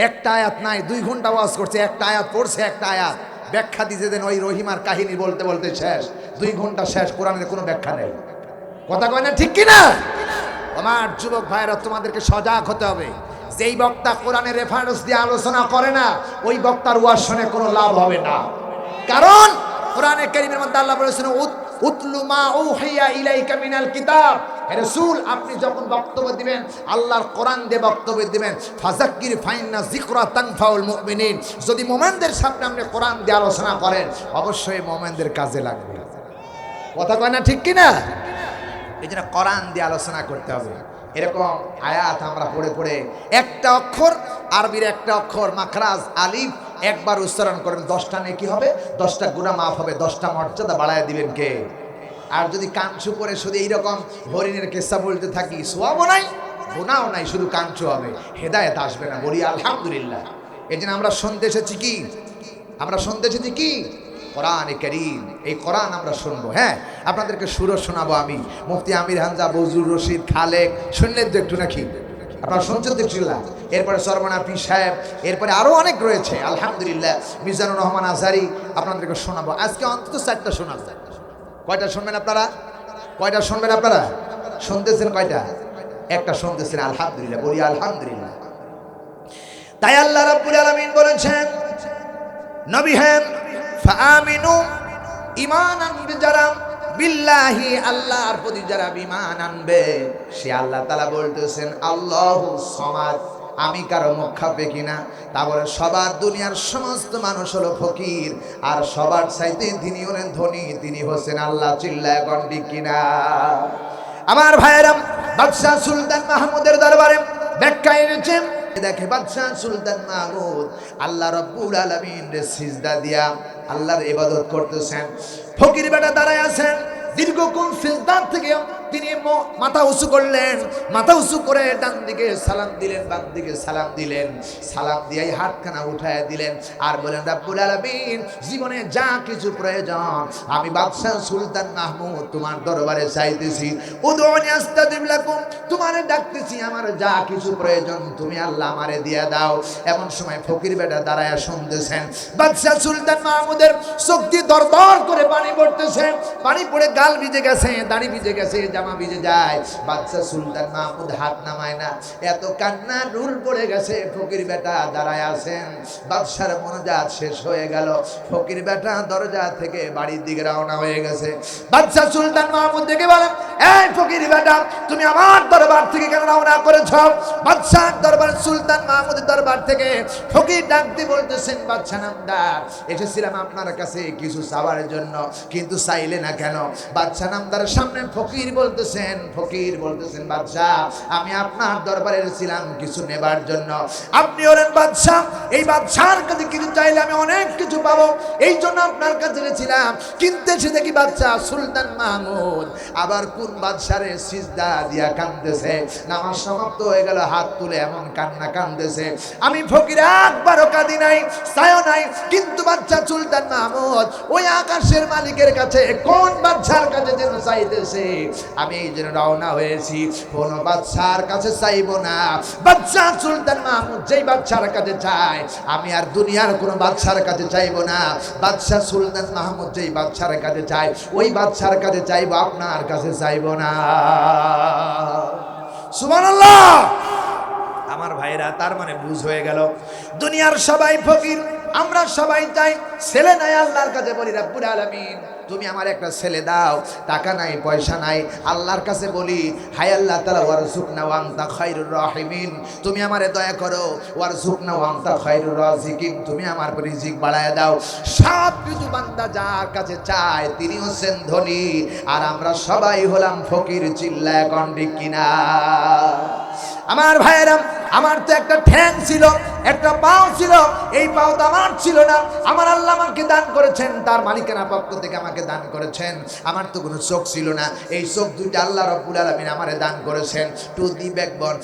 একটা আয়াত নাই, 2 ঘন্টা ওয়াজ করছে, একটা আয়াত পড়ছে, একটা আয়াত ব্যাখ্যা দিতে দেন, ওই রহিমার কাহিনী বলতে বলতে শেষ, 2 ঘন্টা শেষ, কোরআনের কোনো ব্যাখ্যা নেই। কথা কয় না, ঠিক কিনা? আমার যুবক ভাইরা, তোমাদেরকে সজাগ হতে হবে। যেই বক্তা কোরআনের রেফারেন্স দিয়ে আলোচনা করে না, ওই বক্তার ওয়াজ শুনে কোনো লাভ হবে না। কারণ কোরআনে কারীমের মধ্যে আল্লাহ বলেছেন, উতলু মা উহিয়া ইলাইকা মিনাল কিতাব। হে রাসূল, আপনি যখন বক্তব্য দিবেন, আল্লাহর কোরআন দিয়ে বক্তব্য দিবেন। ফাযাক্কির ফাইন্না যিকরা তানফাউল মুমিনিন। যদি মুমিনদের সামনে আপনি কোরআন দিয়ে আলোচনা করেন, অবশ্যই মুমিনদের কাজে লাগবে। কথা কয় না, ঠিক কিনা? এই জন্য কোরআন দিয়ে আলোচনা করতে হবে। এরকম আয়াত আমরা পড়ে পড়ে একটা অক্ষর, আরবির একটা অক্ষর মাখরাজ আলিফ একবার উচ্চারণ করেন, 10টা নেকি হবে, 10টা গুনাহ মাফ হবে, 10টা মর্যাদা বাড়ায় দিবেন কে? আর যদি কাঞ্চু করে শুধু এইরকম হরিণের কেসা বলতে থাকি, সোয়াবও নাই গুনাহও নাই, শুধু কাঞ্চু হবে, হেদায়েত আসবে না। বলি আলহামদুলিল্লাহ। এই জন্য আমরা শুনতে এসেছি কি? আমরা শুনতে এসেছি কি? কোরআনে কারীম। এই কোরআন আমরা শুনবো। হ্যাঁ, আপনাদেরকে সুরও শোনাবো আমি। মুফতি আমির হামজা, বজলুর রশিদ, খালেক, শুনলেন তো একটু নাকি? আপনারা শুনছেন তো ইনশাআল্লাহ? এরপরে সরমানা পীর সাহেব, এরপরে আরো অনেক রয়েছে আলহামদুলিল্লাহ। মিজানুর রহমান আজহারি, আপনাদেরকে শোনাবো। আজকে অন্তত 4টা শোনাবো। কয়টা শুনবেন আপনারা? কয়টা শুনবেন আপনারা? শুনতেছেন কয়টা? একটা শুনতেছেন, আলহামদুলিল্লাহ। বলি আলহামদুলিল্লাহ। তাই আল্লাহ রাব্বুল আলামিন বলেছেন, নবী হ্যাঁ, ফাআমিনু, ঈমান আনবে যারা, বিল্লাহি, আল্লাহর প্রতি যারা ঈমান আনবে, সে আল্লাহ তাআলা বলতেছেন আল্লাহু সামাদ, আমি কারো মুখ খাপে কিনা। তারপরে সবার দুনিয়ার সমস্ত মানুষ হলো ফকির, আর সবার চাইতে তিনি হলেন ধনী, তিনি হচ্ছেন আল্লাহ। চিল্লায় কোন ঠিক কিনা? আমার ভাইয়েরা, বাদশাহ সুলতান মাহমুদের দরবারে ব্যাখ্যা এনেছেন। দেখে বাদশাহ সুলতান মাহমুদ আল্লাহ রাব্বুল আলামিনের সিজদা দিয়া আল্লাহর ইবাদত করতেছেন। ফকির বেটা দাঁড়ায় আছেন, দীর্ঘক্ষণ সিজদার থেকে তিনি মাথা উঁচু করলেন। মাথা উঁচু করে ডান দিকে সালাম দিলেন, বাম দিকে সালাম দিলেন। সালাম দিয়ে হাতখানা উঠায় দিলেন আর বলেন, রাব্বুল আলামিন, জীবনে যা কিছু প্রয়োজন আমি বাদশাহ সুলতান মাহমুদ তোমার দরবারে চাইতেছি। উদউনি আস্তাজিব লাকুম, তোমারে ডাকতেছি, আমার যা কিছু প্রয়োজন তুমি আল্লাহ আমারে দিয়ে দাও। এমন সময় ফকির বেটা দাঁড়ায় শুনতেছেন, বাদশাহ সুলতান মাহমুদের চোখ দিয়ে দরদর করে পানি পড়তেছে। পানি পড়ে গাল ভিজে গেছে, দাড়ি ভিজে গেছে, জামা ভিজে যায়। বাদশাহ সুলতান মাহমুদ হাত নামায় না, এত কান্না রুল পড়ে গেছে। ফকির বেটা দাঁড়ায় আছেন। বাদশার মনোজাত শেষ হয়ে গেল। ফকির বেটা দরজা থেকে বাড়ির দিকে রওনা হয়ে গেছে। বাদশাহ সুলতান মাহমুদ দেখে বলেন, এই ফকির বেটা, তুমি আমার দরবার থেকে কেন রওনা করেছ? বাদশাহ দরবার, সুলতান মাহমুদের দরবার থেকে ফকির ডাকতে বলতেছেন, বাদশাহ নামদার, এসেছিলাম আপনার কাছে কিছু চাওয়ার জন্য, কিন্তু চাইলে না কেন? বাদশাহ নামদারের সামনে ফকির বলতেছেন, বাদশাহ, আমি আপনার দরবারে এসেছিলাম কিছু নেবার জন্য। আপনি হলেন বাদশাহ, এই বাদশার কাছে কিছু চাইলে আমি অনেক কিছু পাবো, এই জন্য আপনার কাছে এসেছিলাম। কিন্তু এসে দেখি বাদশাহ সুলতান মাহমুদ আবার কোন নতুন বাদশারে সিজদা দিয়া কাঁদতেছে, নামাজ সমাপ্ত হয়ে গেল, হাত তুলে এমন কান্না কাঁদতেছে, আমি ফকির একবারও কাঁদি নাই, চাইও নাই, কিন্তু বাচ্চা সুলতান মাহমুদ ওই আকাশের মালিকের কাছে কোন বাদশার কাছে যেন চাইতেছে, আমি এই জন্য রওনা হয়েছি, কোন বাদশার কাছে চাইবো না, বাদশা সুলতান মাহমুদ যেই বাদশার কাছে চায় আমি আর দুনিয়ার কোন বাদশার কাছে চাইবো না, বাদশা সুলতান মাহমুদ যেই বাদশার কাছে চায় ওই বাদশার কাছে চাইবো, আপনার কাছে চাইবো না। সুবহানাল্লাহ। আমার ভাইরা, তার মানে বুঝ হয়ে গেল দুনিয়ার সবাই ফকির, আমরা সবাই চাই ছেলে নাই, আল্লাহর কাছে বলি রব্বুল আলামিন তুমি আমার একটা ছেলে দাও, টাকা নাই পয়সা নাই, আল্লাহর কাছে বলি হায় আল্লাহ তাআলা ওয়ারযুকনা ওয়া আনতা খায়রুর রাহিমিন, তুমি আমারে দয়া করো, ওয়ারযুকনা ওয়া আনতা খায়রুর রাযিকিন, তুমি আমার রিজিক বাড়ায় দাও। সব কিছু বান্দা যার কাছে চায় তিনি হচ্ছেন ধনী, আর আমরা সবাই হলাম ফকির, চিল্লায় কোন ঠিক কিনা? আমার ভাইয়েরা, আমার তো একটা ঠ্যাং ছিল, একটা পাও ছিল, এই পাও তো আমার ছিল না, আমার আল্লাহ আমাকে দান করেছেন, তার মালিকানা পক্ষ থেকে আমাকে দান করেছেন। আমার তো কোনো চোখ ছিল না, এই চোখ দুইটা আল্লাহ রাব্বুল আলামিন আমারে দান করেছেন। টু দি ব্যাকবোন,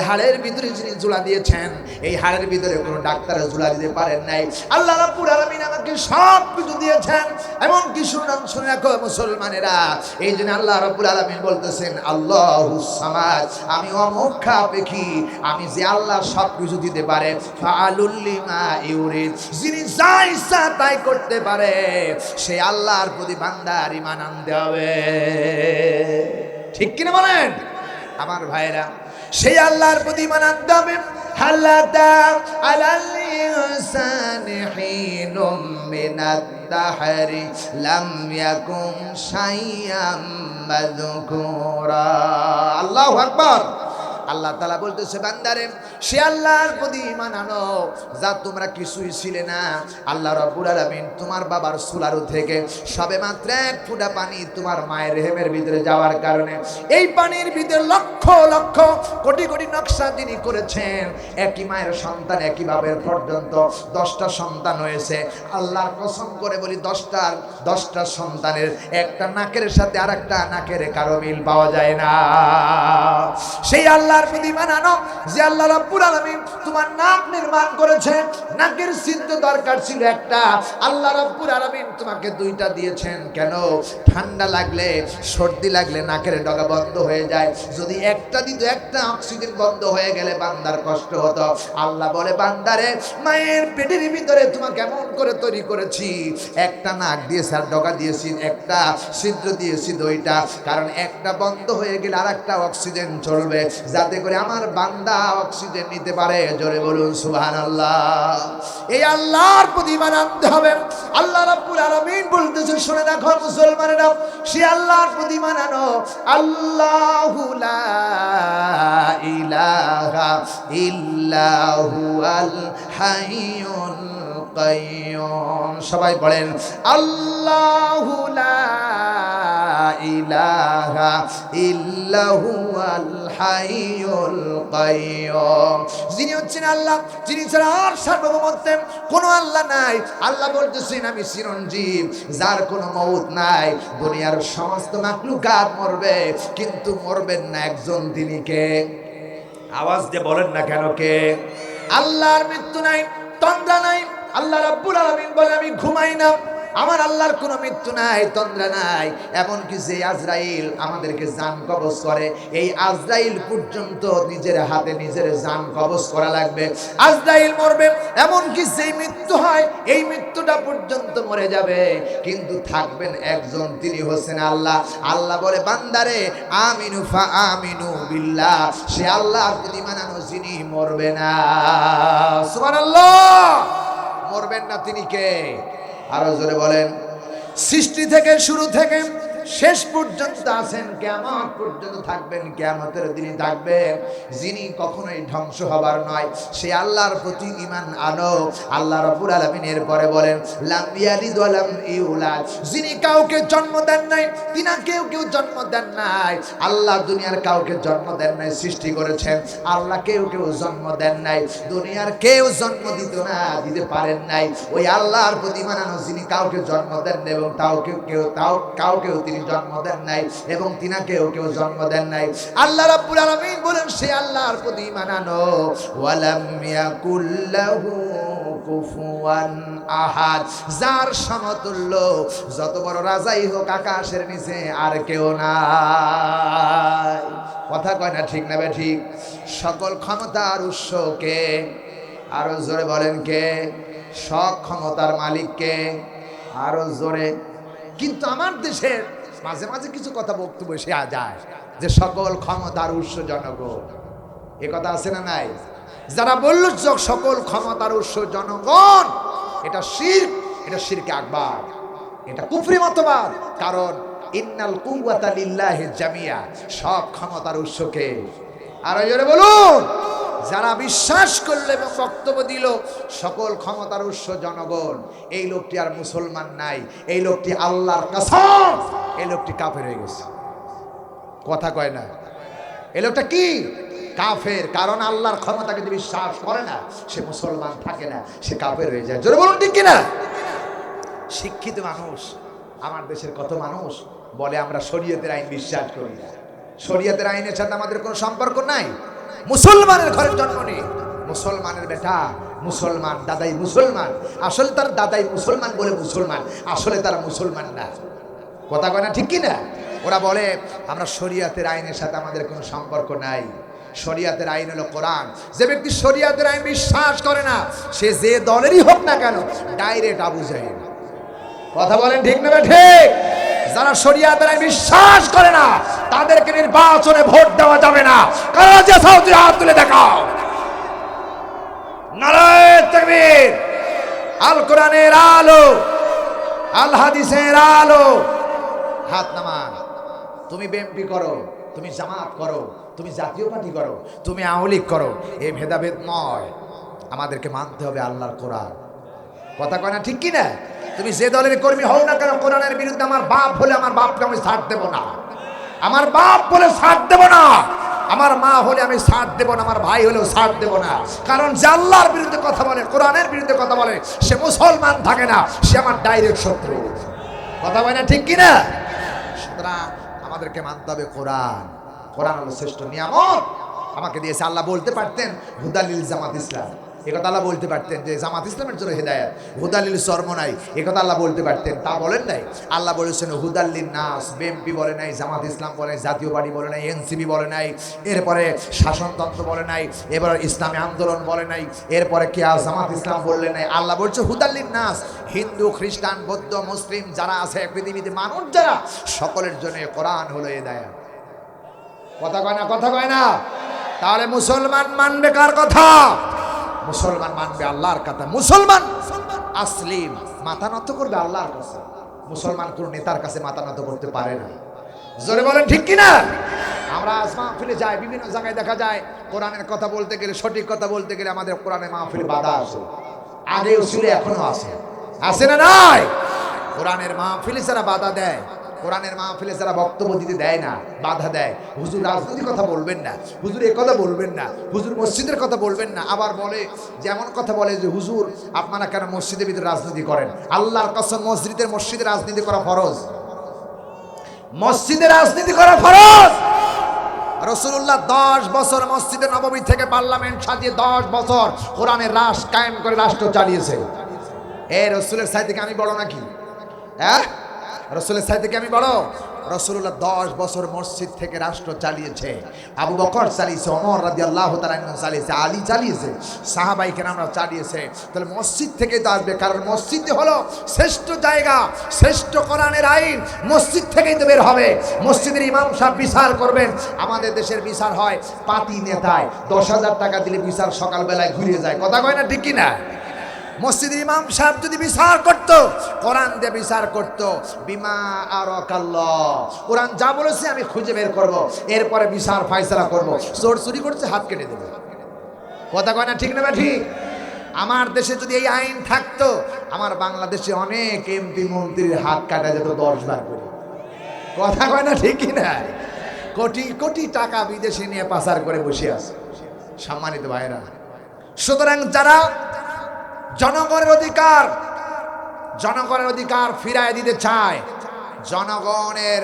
হাড়ের ভিতরে যিনি জোড়া দিয়েছেন, এই হাড়ের ভিতরে কোনো ডাক্তারে জোড়া দিতে পারেন নাই, আল্লাহ রাব্বুল আলামিন আমাকে সব কিছু দিয়েছেন। এমনকি শুনে রাখো মুসলমানেরা, এই জন্য আল্লাহ রাব্বুল আলামিন বলতেছেন আল্লাহুস সামাদ, আমি অমুখা পেখি, আমি যে আল্লাহ সব কিছু দিতে পারে, ফাআলুল লিমা ইউরিদ, যিনি যা ইচ্ছা তাই করতে পারে, সেই আল্লাহর প্রতি বান্দার ঈমান আনতে হবে। ঠিক কিনা বলেন আমার ভাইরা? সেই আল্লাহর প্রতি ঈমান আনতে হবে। হালাতা আলাল ইনসানি হিনুম মিনাদ দাহরি লাম ইয়াকুন শাইয়াম মাযকুরা। আল্লাহু আকবার। আল্লাহ তাআলা বলতেছে বান্দারে, সে আল্লাহর প্রতি ঈমান আনো যা তোমরা কিছুই ছিলে না। আল্লাহ রাব্বুল আলামিন তোমার বাবার সুলারু থেকে সবে মাত্র এক ফোঁটা পানি তোমার মায়ের রেহেমের ভিতরে যাওয়ার কারণে এই পানির ভিতরে লক্ষ লক্ষ কোটি কোটি নকশা যিনি করেছেন, একই মায়ের সন্তান একই বাবার পর্যন্ত 10টা সন্তান হয়েছে। আল্লাহর কসম করে বলি 10টা সন্তানের একটা নাকের সাথে আরেকটা নাকের কারো মিল পাওয়া যায় না। সেই আল্লাহর প্রতি ঈমান আনো যে আল্লাহ রাব্বুল আলামিন তোমার নাক নির্মাণ করেছেন, নাকের ছিদ্র দরকার ছিল একটা, আল্লাহ রাব্বুল আলামিন তোমাকে 2টা দিয়েছেন। কেন? ঠান্ডা লাগলে সর্দি লাগলে নাকের ডগা বন্ধ হয়ে যায়, যদি একটা দিত, একটা অক্সিজেন বন্ধ হয়ে গেলে বান্দার কষ্ট হতো। আল্লাহ বলে বান্দারে, মায়ের পেটের ভিতরে তোমাকে কেমন করে তৈরি করেছি, একটা নাক দিয়েছি আর ডগা দিয়েছি, একটা ছিদ্র দিয়েছি 2টা, কারণ একটা বন্ধ হয়ে গেলে আরেকটা অক্সিজেন চলবে, যাতে করে আমার বান্দা অক্সিজেন নিতে পারে। জোরে বলুন সুবহানাল্লাহ। এই আল্লাহর প্রতি ঈমান আনতে হবে। আল্লাহ রাব্বুল আলামিন বলতেছে, শুনে রাখো মুসলমানেরা, সে আল্লাহর প্রতি ঈমান আনো। আল্লাহু লা ইলাহা ইল্লাহু আল হাইয়ুল কাইয়ুম। সবাই বলেন আল্লাহু লা ইলাহা ইল্লাহু আল হাইয়ুল কাইয়ুম। যিনি হচ্ছেন আল্লাহ, যিনি ছাড়া আর সার্বভৌমত্বের কোনো আল্লাহ নাই। আল্লাহ বলতেছেন আমি চিরঞ্জীব, যার কোনো মউত নাই। দুনিয়ার সমস্ত মাখলুকাত মরবে, কিন্তু মরবেন না একজন, তিনি কে? আওয়াজ দিয়ে বলেন না কেন কে? আল্লাহর মৃত্যু নাই, তন্দ্রা নাই। আল্লাহ রাব্বুল আলামিন বলে আমি ঘুমাই না, আমার আল্লাহর কোনো মৃত্যু নাই, তন্দ্রা নাই। এমনকি যে আজরাইল আমাদেরকে জান কবজ করে, এই আজরাইল পর্যন্ত নিজের হাতে নিজের জান কবজ করা লাগবে। আজরাইল মরবে, এমনকি যেই মৃত্যু হয় এই মৃত্যুটা পর্যন্ত মরে যাবে, কিন্তু থাকবেন একজন, তিনি হচ্ছেন আল্লাহ। আল্লাহ বলে বান্দারে আমিনু ফা আমিনু বিল্লাহ, সে আল্লাহর প্রতি ঈমান আনো যিনি মরবে না। সুবহানাল্লাহ। মরবেন না তিনি কে? আরো জোরে বলেন। সৃষ্টি থেকে শুরু থেকে শেষ পর্যন্ত আছেন, কিয়ামত পর্যন্ত থাকবেন, কিয়ামতের দিনই থাকবেন, যিনি কখনোই ধ্বংস হবার নয়। সে আল্লাহর প্রতি ঈমান আনো। আল্লাহ রাব্বুল আলামিন এরপরে বলেন লাম ইয়ালিদ ওয়া লাম ইউলাদ, যিনি কাউকে জন্ম দেন নাই, তিনি কেউ জন্ম দেন নাই। আল্লাহ দুনিয়ার কাউকে জন্ম দেন নাই, সৃষ্টি করেছেন। আল্লাহ কেউ জন্ম দেন নাই, দুনিয়ার কেউ জন্ম দিতে পারেন নাই। ওই আল্লাহর প্রতি ঈমান আনো যিনি কাউকে জন্ম দেন এবং কাউকেও তিনি তিনি জন্ম দেন নাই এবং তিনাকেও কেউ জন্ম দেন নাই। আল্লাহ রাব্বুল আলামিন বলেন সে আল্লাহর প্রতি ঈমান আনো। ওয়ালাম ইয়াকুল লাহু কুফুয়ান আহাদ, যার সমতুল্য যত বড় রাজাই হোক আকাশের নিচে আর কেউ নাই। কথা কয় না ঠিক না ঠিক? সকল ক্ষমতার উৎস কে? আরো জোরে বলেন কে? সব ক্ষমতার মালিক কে? আরো জোরে। কিন্তু আমার দেশের মাঝে মাঝে কিছু কথা বক্তব্য এসে যায় যে সকল ক্ষমতার উৎস জনগণ। এ কথা আছে না নাই? যারা বলল সকল ক্ষমতার উৎস জনগণ, এটা শিরক, এটা শিরকে আকবার, এটা কুফরি মতবাদ। কারণ ইন্নাল কুওয়াতা লিল্লাহি জামিয়া, সব ক্ষমতার উৎসকে। আর জোরে বলুন, যারা বিশ্বাস করল এবং বক্তব্য দিল সকল ক্ষমতার উৎস জনগণ, এই লোকটি আর মুসলমান নাই, এই লোকটি আল্লাহর কসম, এই লোকটি কাফের হয়ে গেছে। কথা কয় না? এই লোকটা কি? কাফের। কারণ আল্লাহর ক্ষমতাকে যদি বিশ্বাস করে না, সে মুসলমান থাকে না, সে কাফের হয়ে যায়। জোরে বলুন ঠিক কিনা? শিক্ষিত মানুষ আমার দেশের কত মানুষ বলে আমরা শরীয়তের আইন বিশ্বাস করি না, শরীয়তের আইনের সাথে আমাদের কোনো সম্পর্ক নাই। মুসলমানের ঘরের জন্ম নেই, মুসলমানের বেটা মুসলমান, দাদাই মুসলমান, আসলে তার দাদাই মুসলমান বলে মুসলমান, আসলে তারা মুসলমান না। কথা কয় না ঠিক কিনা? ওরা বলে আমরা শরীয়তের আইনের সাথে আমাদের কোনো সম্পর্ক নাই। শরীয়তের আইন হলো কোরআন। যে ব্যক্তি শরীয়তের আইন বিশ্বাস করে না, সে যে দলেরই হোক না কেন, ডাইরেক্ট আবু জাহেল। কথা বলেন ঠিক না ঠিক? যারা শরীয়তের আইন বিশ্বাস করে না তাদেরকে নির্বাচনে ভোট দেওয়া যাবে না। কারা যে সাউথ হাত তুলে দেখাও। নারায়ে তাকবীর। আল কোরআনের আলো, আল হাদিসের আলো। হাত নামান। তুমি বিএনপি করো, তুমি জামাত করো, তুমি জাতীয় পার্টি করো, তুমি আওয়ামী লীগ করো, এই ভেদাভেদ নয়। আমাদেরকে মানতে হবে আল্লাহর কোরআন। কথা কয় না ঠিক কিনা? তুমি যে দলের কর্মী হও না কেন, কোরআনের বিরুদ্ধে আমার বাপ হলে আমার বাপকে আমি ছাড় দেব না, আমার বাপ বলে ছাড় দেব না, আমার মা হলে আমি ছাড় দেব না, আমার ভাই হলেও ছাড় দেব না। কারণ যে আল্লাহর বিরুদ্ধে কথা বলে, কোরআনের বিরুদ্ধে কথা বলে, সে মুসলমান থাকে না, সে আমার ডাইরেক্ট শত্রু। কথা কয় না ঠিক কিনা? সুতরাং আমাদেরকে মানতে হবে কোরআন। কোরআন হলো শ্রেষ্ঠ নিয়ামত আমাকে দিয়েছে। আল্লাহ বলতে পারতেন হুদালিল জামাত ইসলাম, একথা আল্লাহ বলতে পারতেন যে জামাত ইসলামের জন্য হেদায়েত, হুদালিল সরমনাই, একথা আল্লাহ বলতে পারতেন, তা বলেন নাই। আল্লাহ বলেছেন হুদাল্লিন নাস। বিএনপি বলে নাই, জামাত ইসলাম বলে নাই, জাতীয় পার্টি বলে নাই, এনসিপি বলে নাই, এরপরে শাসনতন্ত্র বলে নাই, এবার ইসলামী আন্দোলন বলে নাই, এরপরে কে জামাত ইসলাম বললে নাই। আল্লাহ বলছে হুদাল্লিন নাস, হিন্দু, খ্রিস্টান, বৌদ্ধ, মুসলিম যারা আছে পৃথিবীতে মানুষ যারা, সকলের জন্য কোরআন হলো হেদায়েত। কথা কয় না? কথা কয় না? তাহলে মুসলমান মানবে কার কথা? মুসলমান মানবে আল্লাহর কথা। মুসলমান আসলিম মাথা নত করবে আল্লাহর কাছে। মুসলমান কোন নেতার কাছে মাথা নত করতে পারে না। জোরে বলেন ঠিক কিনা? আমরা আজ মাহফিলে যাই, বিভিন্ন জায়গায় দেখা যায় কোরআনের কথা বলতে গেলে, সঠিক কথা বলতে গেলে আমাদের কোরআনের মাহফিলে বাধা আছে। আগেও ছিল, এখনো আছে। আছে না নাই? কোরআনের মাহফিলে যারা বাধা দেয়, কোরআনের মাহফিলে যারা বক্তব্য দিতে দেয় না, বাধা দেয়, হুজুর রাজনীতির কথা বলবেন না, হুজুর এ কথা বলবেন না, হুজুর মসজিদের কথা বলবেন না, আবার বলে যেমন কথা বলে যে হুজুর আপনারা কেন মসজিদের ভিতরে রাজনীতি করেন? আল্লাহর কসম, মসজিদে রাজনীতি করা ফরজ, মসজিদে রাজনীতি করা ফরজ। রাসূলুল্লাহ 10 বছর মসজিদে নববী থেকে পার্লামেন্ট সাজিয়ে 10 বছর কোরআনের রাষ্ট্র কায়েম করে রাষ্ট্র চালিয়েছে। এই রাসূলের চাইতে কি আমি বড় নাকি? হ্যাঁ, রাসূলের চাইতে কি আমি বড়? রাসূলুল্লাহ 10 বছর মসজিদ থেকে রাষ্ট্র চালিয়েছে। আবু বকর চালিয়েছে, ওমর রাদিয়াল্লাহু তাআলা আনহু চালিয়েছে, আলী চালিয়েছে, সাহাবায়ে কেরামরা চালিয়েছে। তাহলে মসজিদ থেকেই তো আসবে, কারণ মসজিদ হলো শ্রেষ্ঠ জায়গা, শ্রেষ্ঠ কোরআনের আইন মসজিদ থেকেই তো বের হবে। মসজিদের ইমাম সাহেব বিচার করবেন। আমাদের দেশের বিচার হয় পাতি নেতায়, 10,000 টাকা দিলে বিচার সকালবেলায় ঘুরে যায়। কথা কয় না ঠিক কিনা? মসজিদের ইমাম সাহেব যদি বিচার করত, কোরআন দিয়ে বিচার করত, বিমা আরাকাল্লাহ, কোরআন যা বলেছে আমি খুঁজে বের করব, এরপরে বিচার ফয়সালা করব। চোর চুরি করছে, হাত কেটে দেব। কথা কয় না ঠিক না ঠিক? আমার দেশে যদি এই আইন থাকতো, আমার বাংলাদেশে অনেক এমপি মন্ত্রীর হাত কাটা যেত 10 বার করে। কথা কয় না ঠিক কিনা? কোটি কোটি টাকা বিদেশে নিয়ে পাচার করে বসে আছে। সম্মানিত ভাইরা, সুতরাং যারা জনগণের অধিকার ফিরায় দিতে চায়, জনগণের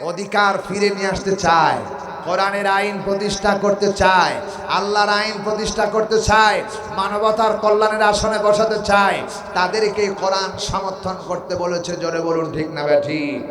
অধিকার ফিরে নিয়ে আসতে চায়, কোরআনের আইন প্রতিষ্ঠা করতে চায়, আল্লাহর আইন প্রতিষ্ঠা করতে চায়, মানবতার কল্যাণের আসনে বসাতে চায়, তাদেরকে কোরআন সমর্থন করতে বলেছে। জোরে বলুন ঠিক না ঠিক?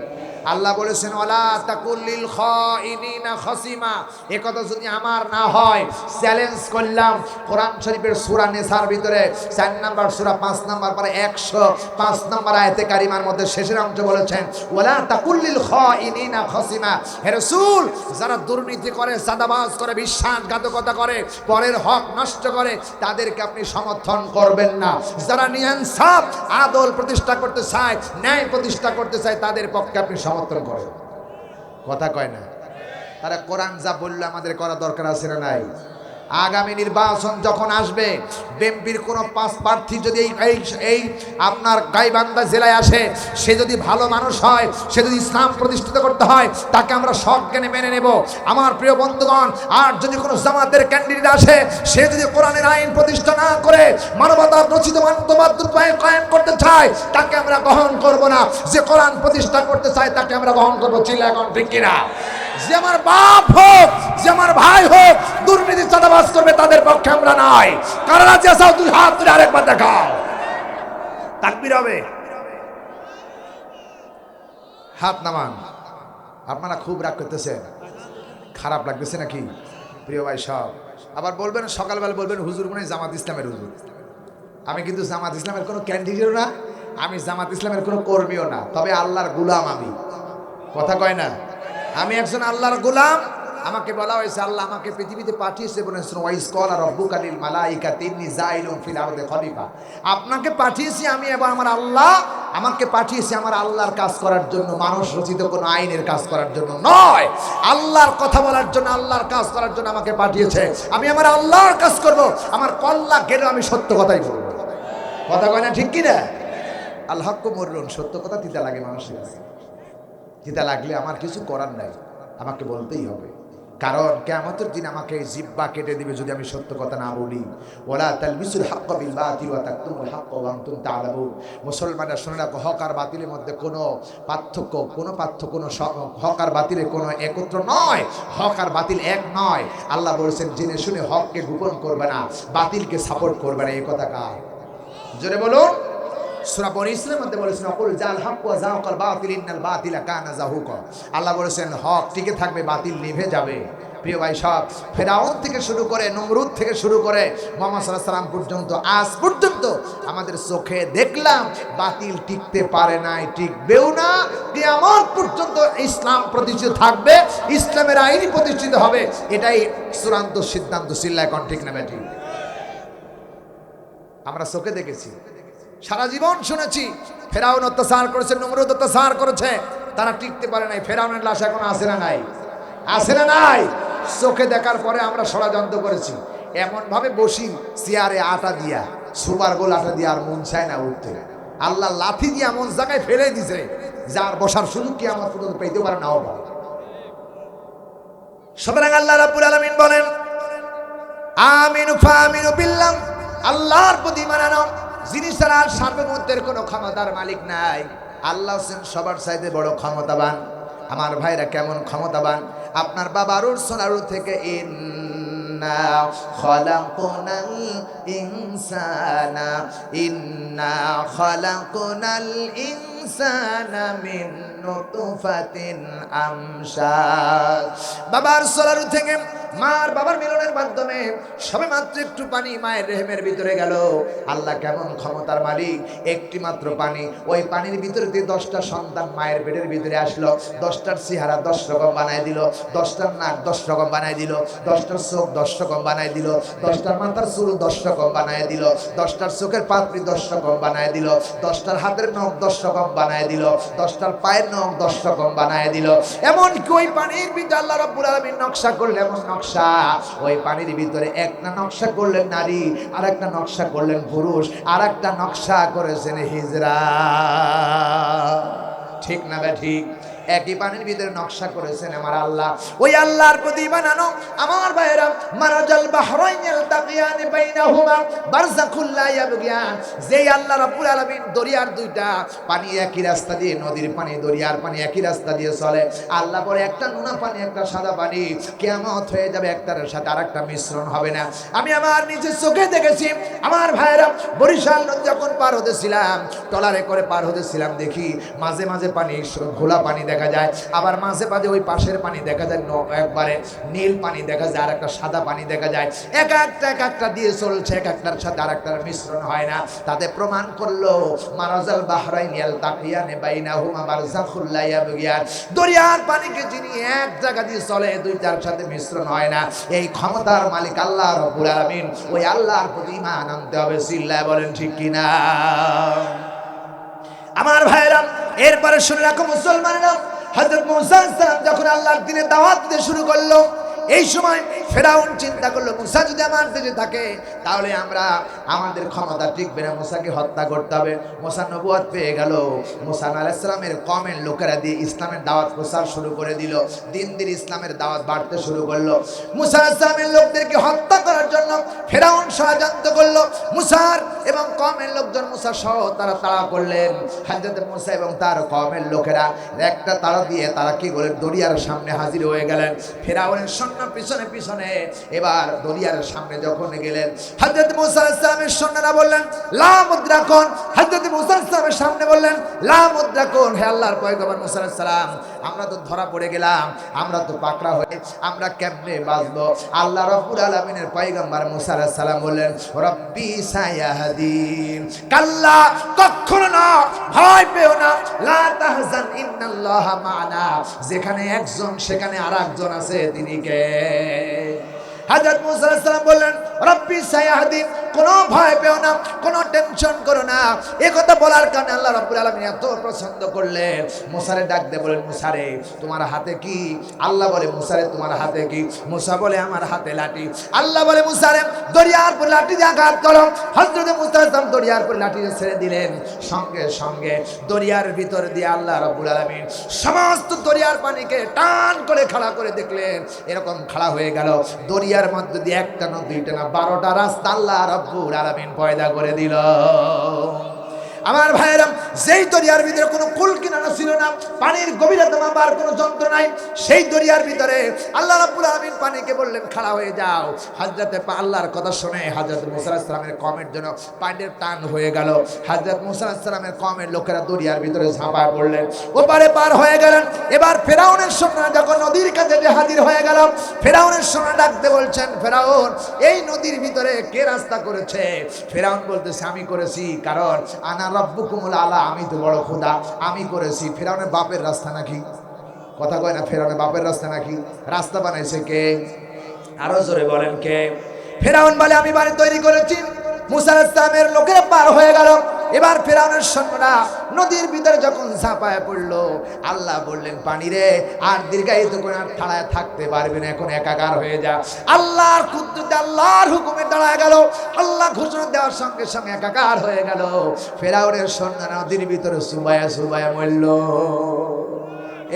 আল্লাহ বলেছেন ওয়ালা তাকুল্লিল খাইনিনা খাসিমা। এই কথা যদি আমার না হয় চ্যালেঞ্জ করলাম, কোরআন শরীফের সূরা নিসার ভিতরে 4 নাম্বার সূরা 5 নাম্বার পারা 105 নাম্বার আয়াতে কারিমার মধ্যে শেষের অংশ বলেছেন ওয়ালা তাকুল্লিল খাইনিনা খাসিমা। হে রাসূল, যারা দুর্নীতি করে, সাদাবাজ করে, বিশ্বাসঘাতকতা করে, পরের হক নষ্ট করে, তাদেরকে আপনি সমর্থন করবেন না। যারা নিয়ানসাফ আদল প্রতিষ্ঠা করতে চায়, ন্যায় প্রতিষ্ঠা করতে চায়, তাদের পক্ষে আপনি সমর্থন করে। কথা কয় না? তারা কোরআন যা বললে আমাদের করা দরকার আছে না নাই? আগামী নির্বাচন যখন আসবে, বিএনপির কোনো প্রার্থী যদি এই আপনার গাইবান্ধা জেলায় আসে, সে যদি ভালো মানুষ হয়, সে যদি ইসলাম প্রতিষ্ঠিত করতে হয়, তাকে আমরা সজ্ঞানে মেনে নেব। আমার প্রিয় বন্ধুগণ, আর যদি কোনো জামাতের ক্যান্ডিডেট আসে, সে যদি কোরআনের আইন প্রতিষ্ঠা না করে মানবতার রচিত মতবাদ কায়েম করতে চায়, তাকে আমরা গ্রহণ করব না। যে কোরআন প্রতিষ্ঠা করতে চায়, তাকে আমরা গ্রহণ করবো। চিল্লা এখন ঠিক কিনা? যে আমার বাপ হোক, যে আমার ভাই হোক, দুর্নীতি চাঁদাবাজ করবে, তাদের পক্ষে আমরা নাই। কারা রাজি আছো? দুই হাত তুলে আরেকবার দেখাও। তাকবীর হবে। হাত নামান। আপনারা খুব রাগ করতেছেন, খারাপ লাগতেছে নাকি প্রিয় ভাই সব? আবার বলবেন সকালবেলা বলবেন হুজুর মনে হয় জামাত ইসলামের হুজুর। আমি কিন্তু জামাত ইসলামের কোনো ক্যান্ডিডেটও না, আমি জামাত ইসলামের কোনো কর্মীও না, তবে আল্লাহর গোলাম আমি। কথা কয় না? আমি একজন আল্লাহর গোলাম। আমাকে বলা হয়েছে আল্লাহ আমাকে পৃথিবীতে পাঠিয়েছে, বলেছেন ওয়াইস কলা রব্বুকা লিল মালাইকাতি ইন্নী জাইলুন ফিল আরদি খলিফা। আপনাকে পাঠিয়েছি আমি এবং আমার আল্লাহ আমাকে পাঠিয়েছে আমার আল্লাহর কাজ করার জন্য, মানুষ রচিত কোনো আইনের কাজ করার জন্য নয়। আল্লাহর কথা বলার জন্য, আল্লাহর কাজ করার জন্য আমাকে পাঠিয়েছে। আমি আমার আল্লাহর কাজ করব, আমার কল্লা গেলেও আমি সত্য কথাই বলবো। কথা কয় না ঠিক কিনা? আল হক্ক মরলুন, সত্য কথা তিতা লাগে মানুষের কাছে। তিতা লাগলে আমার কিছু করার নাই, আমাকে বলতেই হবে। কারণ কিয়ামতের দিন আমাকে জিহ্বা কেটে দিবে যদি আমি সত্য কথা না বলি। ওয়ালা তালবিসুল হাক্কা বিল বাতিল ওয়া তাকতুমুল হাক্কা ওয়া আনতুম তা'লামুন। মুসলমানরা শুনে রাখো, হক আর বাতিলের মধ্যে কোনো পার্থক্য, হক আর বাতিলের কোনো একত্র নয়। হক আর বাতিল এক নয়। আল্লাহ বলেছেন জেনে শুনে হককে গোপন করবে না, বাতিলকে সাপোর্ট করবে না। এই কথা কার? জোরে বলুন। সূরা বনী ইসরাঈলের মধ্যে বলেছেন আকুল জাল হক ওয়া যাকাল বাতিল ইন্নাল বাতিলা কানা যাহুকা। আল্লাহ বলেছেন হক টিকে থাকবে, বাতিল নিভে যাবে। প্রিয় ভাই সব, ফেরাউন থেকে শুরু করে, নমরুদ থেকে শুরু করে মুহাম্মদ সাল্লাল্লাহু আলাইহি সাল্লাম পর্যন্ত, আজ পর্যন্ত আমাদের চোখে দেখলাম বাতিল টিকতে পারে নাই, টিকবেও না। কিয়ামত পর্যন্ত ইসলাম প্রতিষ্ঠিত থাকবে, ইসলামের আইন প্রতিষ্ঠিত হবে। এটাই চূড়ান্ত সিদ্ধান্ত। চিল্লায় কোন ঠিক না বেঠিক? আমরা চোখে দেখেছি, সারা জীবন শুনেছি ফেরাউন অত্যাচার করেছে, নমরুদ অত্যাচার করেছে, তারা টিকতে পারে নাই। ফেরাউনের লাশ এখন আছে না নাই? আছে না নাই? চোখে দেখার পরে আমরা ষড়যন্ত্র করেছি, এমন ভাবে বসি চেয়ারে আটা দিয়া, সুপার গোল আটা দিয়া, আর মন চায় না উঠতে। আল্লাহ লাথি দিয়ে এমন জায়গায় ফেলে দিছে, যার বসার সুযোগ কি আমার পর্যন্ত পেতে পারে নাও পারে। সুতরাং আল্লাহ রাব্বুল আলামিন বলেন আমিনু ফামিনু বিল্লাহ, আল্লাহর প্রতি ঈমান আনো, যিনি ছাড়া সার্বভৌমত্বের কোনো ক্ষমতার মালিক নাই। আল্লাহ হোসেন সবার চাইতে বড় ক্ষমতাবান। আমার ভাইরা কেমন ক্ষমতাবান? আপনার বাবার সোনারু থেকে ইন্না খালাকনাল ইনসানা মিন নুতফাতিন আমশাজ। বাবার সোনারু থেকে মার বাবার মিলনের মাধ্যমে সবে মাত্র একটু পানি মায়ের রেহেমের ভিতরে গেল। আল্লাহ কেমন ক্ষমতার মালিক! একটি মাত্র পানি, ওই পানির ভিতরে দিয়ে 10টা সন্তান মায়ের পেটের ভিতরে আসলো। 10টার চেহারা 10 রকম বানায় দিল, 10টার নাক 10 রকম বানায় দিল, 10টার চোখ 10 রকম বানায় দিল, 10টার মাথার চুল 10 রকম বানায় দিল, 10টার চোখের পাপড়ি 10 রকম বানায় দিল, 10টার হাতের নখ 10 রকম বানায় দিল, 10টার পায়ের নখ 10 রকম বানায় দিল। এমন কি ওই পানির ভিতরে আল্লাহ রাব্বুল আলামিন নকশা করলেন, এমন নকশা, ওই পানির ভিতরে একটা নকশা করলেন নারী, আর একটা নকশা করলেন পুরুষ, আর একটা নকশা করেছেন হিজরা। ঠিক না বে ঠিক? একই পানির ভিতরে নকশা করেছেন আমার আল্লাহ। ওই আল্লাহর প্রতি ঈমান আনো আমার ভাইরা। মারাজাল বাহরাইন ইয়ালতাকিয়ান বাইনাহুমা বারযাখুল লা ইয়াবগিয়ান। যেই আল্লাহ রাব্বুল আলামিন দরিয়ার দুইটা পানি একই রাস্তা দিয়ে, নদীর পানি দরিয়ার পানি একই রাস্তা দিয়ে চলে, আল্লাহ বলে একটা নোনা পানি একটা সাদা পানি কিয়ামত হয়ে যাবে, একটার সাথে আরেকটা মিশ্রণ হবে না। আমি আমার নিজের চোখে দেখেছি আমার ভাইরা। বরিশাল নদী যখন পার হতেছিলাম, ট্রলারে করে পার হতেছিলাম, দেখি মাঝে মাঝে পানি ঘোলা পানি দেখা যায়, আবার মাঝে মাঝে ওই পাশের পানি দেখা যায় একবারে নীল পানি দেখা যায়, আর একটা সাদা পানি দেখা যায়। এক একটা দিয়ে চলছে, এক একটার সাথে আর একটার মিশ্রণ হয় না। তাতে প্রমাণ করলো মারাজাল বাহরাইন ইয়ালতাকিয়ান বাইনাহুমা বারযাখুল লা ইয়াবগিয়ান। দরিয়ার পানিকে যিনি এক জায়গা দিয়ে চলে, দুইটার সাথে মিশ্রণ হয় না, এই ক্ষমতার মালিক আল্লাহ রাব্বুল আলামিন। ওই আল্লাহর প্রতি ঈমান আনতে হবে। চিল্লায় বলেন ঠিক কিনা আমার ভাইরা। এরপরে শুনে রাখো মুসলমানেরা, হযরত মুসা আলাইহিস সালাম যখন আল্লাহর দ্বীনে দাওয়াত দিতে শুরু করলো, এই সময় ফেরাউন চিন্তা করলো মুসা যদি আমার দেশে থাকে তাহলে আমাদের ক্ষমতা টিকবে না, মুসাকে হত্যা করতে হবে। মুসা নবুয়ত পেয়ে গেল। মুসা আলাইহিস সালামের কওমের লোকেরা দিয়ে ইসলামের দাওয়াত প্রচার শুরু করে দিল। দিন দিন ইসলামের দাওয়াত বাড়তে শুরু করলো। মুসা আলাইহিস সালামের লোকদেরকে হত্যা করার জন্য ফেরাউন ষড়যন্ত্র করলো। মুসার এবং কওমের লোকজন মুসা সহ তারা তাড়া করলেন। হযরত মুসা এবং তার কওমের লোকেরা একটা তাড়া দিয়ে তারা কি করলেন, দরিয়ার সামনে হাজির হয়ে গেলেন। ফেরাউনের সৈন্য পিছনে পিছনে এবার দরিয়ার সামনে যখন গেলেন, হযরত মুসা আলাইহিস সালামের সৈন্যরা বললেন লা মুদ্রাকুন। হযরত মুসা আলাইহিস সালামের সামনে বললেন লা মুদ্রাকুন, হে আল্লাহর পয়গম্বর মুসা আলাইহিস সালাম, আমরা তো ধরা পড়ে গেলাম, আমরা তো পাকড়া হয়ে আমরা কেমনে বাঁচবো? আল্লাহ রাব্বুল আলামিনের পয়গম্বর মুসা আলাইহিস সালাম বললেন রব্বি সায়াহদিন। কাল্লা, কখনো না, ভয় পেও না, লা তাহজান ইন্নাল্লাহা মা'না। যেখানে একজন সেখানে আরেকজন আছে, তিনি কে? হযরত মুসা আলাইহিস সালাম বললেন রব্বি সায়াহদিন, কোনো ভয় পেও না, কোনো টেনশন করো না। এই কথা বলার কারণে আল্লাহ রাব্বুল আলামিন এত পছন্দ করলেন। মুসারে ডাক দিয়ে বলেন মুসারে তোমার হাতে কি? আল্লাহ বলে মুসারে তোমার হাতে কি? মুসা বলে আমার হাতে লাঠি। আল্লাহ বলে মুসারে দরিয়ার পর লাঠি দিয়ে আঘাত করো। হযরত মুসা আলাইহিস সালাম দরিয়ার পর লাঠি ছেড়ে দিলেন। সঙ্গে সঙ্গে দরিয়ার ভিতর দিয়ে আল্লাহ রাব্বুল আলামিন সমস্ত দরিয়ার পানিকে টান করে খাড়া করে দেখলেন, এরকম খাড়া হয়ে গেল। দরিয়ার মধ্যে দিয়ে একটা না দুইটা না 12টা রাস্তা আল্লাহ রাব্বুল আলামিন পয়দা করে দিল। আমার ভাইয়েরা, যেই দরিয়ার ভিতরে কোনো কুল কিনারা ছিল না, পানির গভীরতা মাপার কোনো যন্ত্র নাই, সেই দরিয়ার ভিতরে আল্লাহ রাব্বুল আলামিন পানিকে বললেন খাড়া হয়ে যাও। হযরত আল্লাহর কথা শুনে হযরত মুসা আলাইহিস সালামের কওমের জন্য পানির টান হয়ে গেল। হযরত মুসা আলাইহিস সালামের কওমের লোকেরা দরিয়ার ভিতরে ঝাঁপায় পড়লেন, ওপারে পার হয়ে গেলেন। এবার ফেরাউনের সৈন্যরা যখন নদীর কাছে হাজির হয়ে গেল, ফেরাউনের সৈন্যরা ডাকতে বলছেন ফেরাউন, এই নদীর ভিতরে কে রাস্তা করেছে? ফেরাউন বলতেছে আমি করেছি, কারণ আনা রব্বুকুমুল আলা, আমি তো বড় খোদা, আমি করেছি। ফেরাউনের বাপের রাস্তা নাকি? কথা কয় না, ফেরাউনের বাপের রাস্তা নাকি? রাস্তা বানাইছে কে? আরো জোরে বলেন কে? ফেরাউন বলে আমি বাড়ি তৈরি করেছি। মুসা আলাইহিস সালামের লোকেরা পার হয়ে গেল। এবার ফেরাউনের সৈন্যরা নদীর ভিতরে যখন ঝাঁপায় পড়লো, আল্লাহ বললেন পানি রে আর দীর্ঘায়িত করে আর ঠাড়ায় থাকতে পারবে না, এখন একাকার হয়ে যা। আল্লাহর কুদরতে আল্লাহর হুকুমে দাঁড়ায় গেল। আল্লাহ ঘোষণা দেওয়ার সঙ্গে সঙ্গে একাকার হয়ে গেল। ফেরাউনের সৈন্যরা নদীর ভিতরে সুবায়া সুবায়া মরল।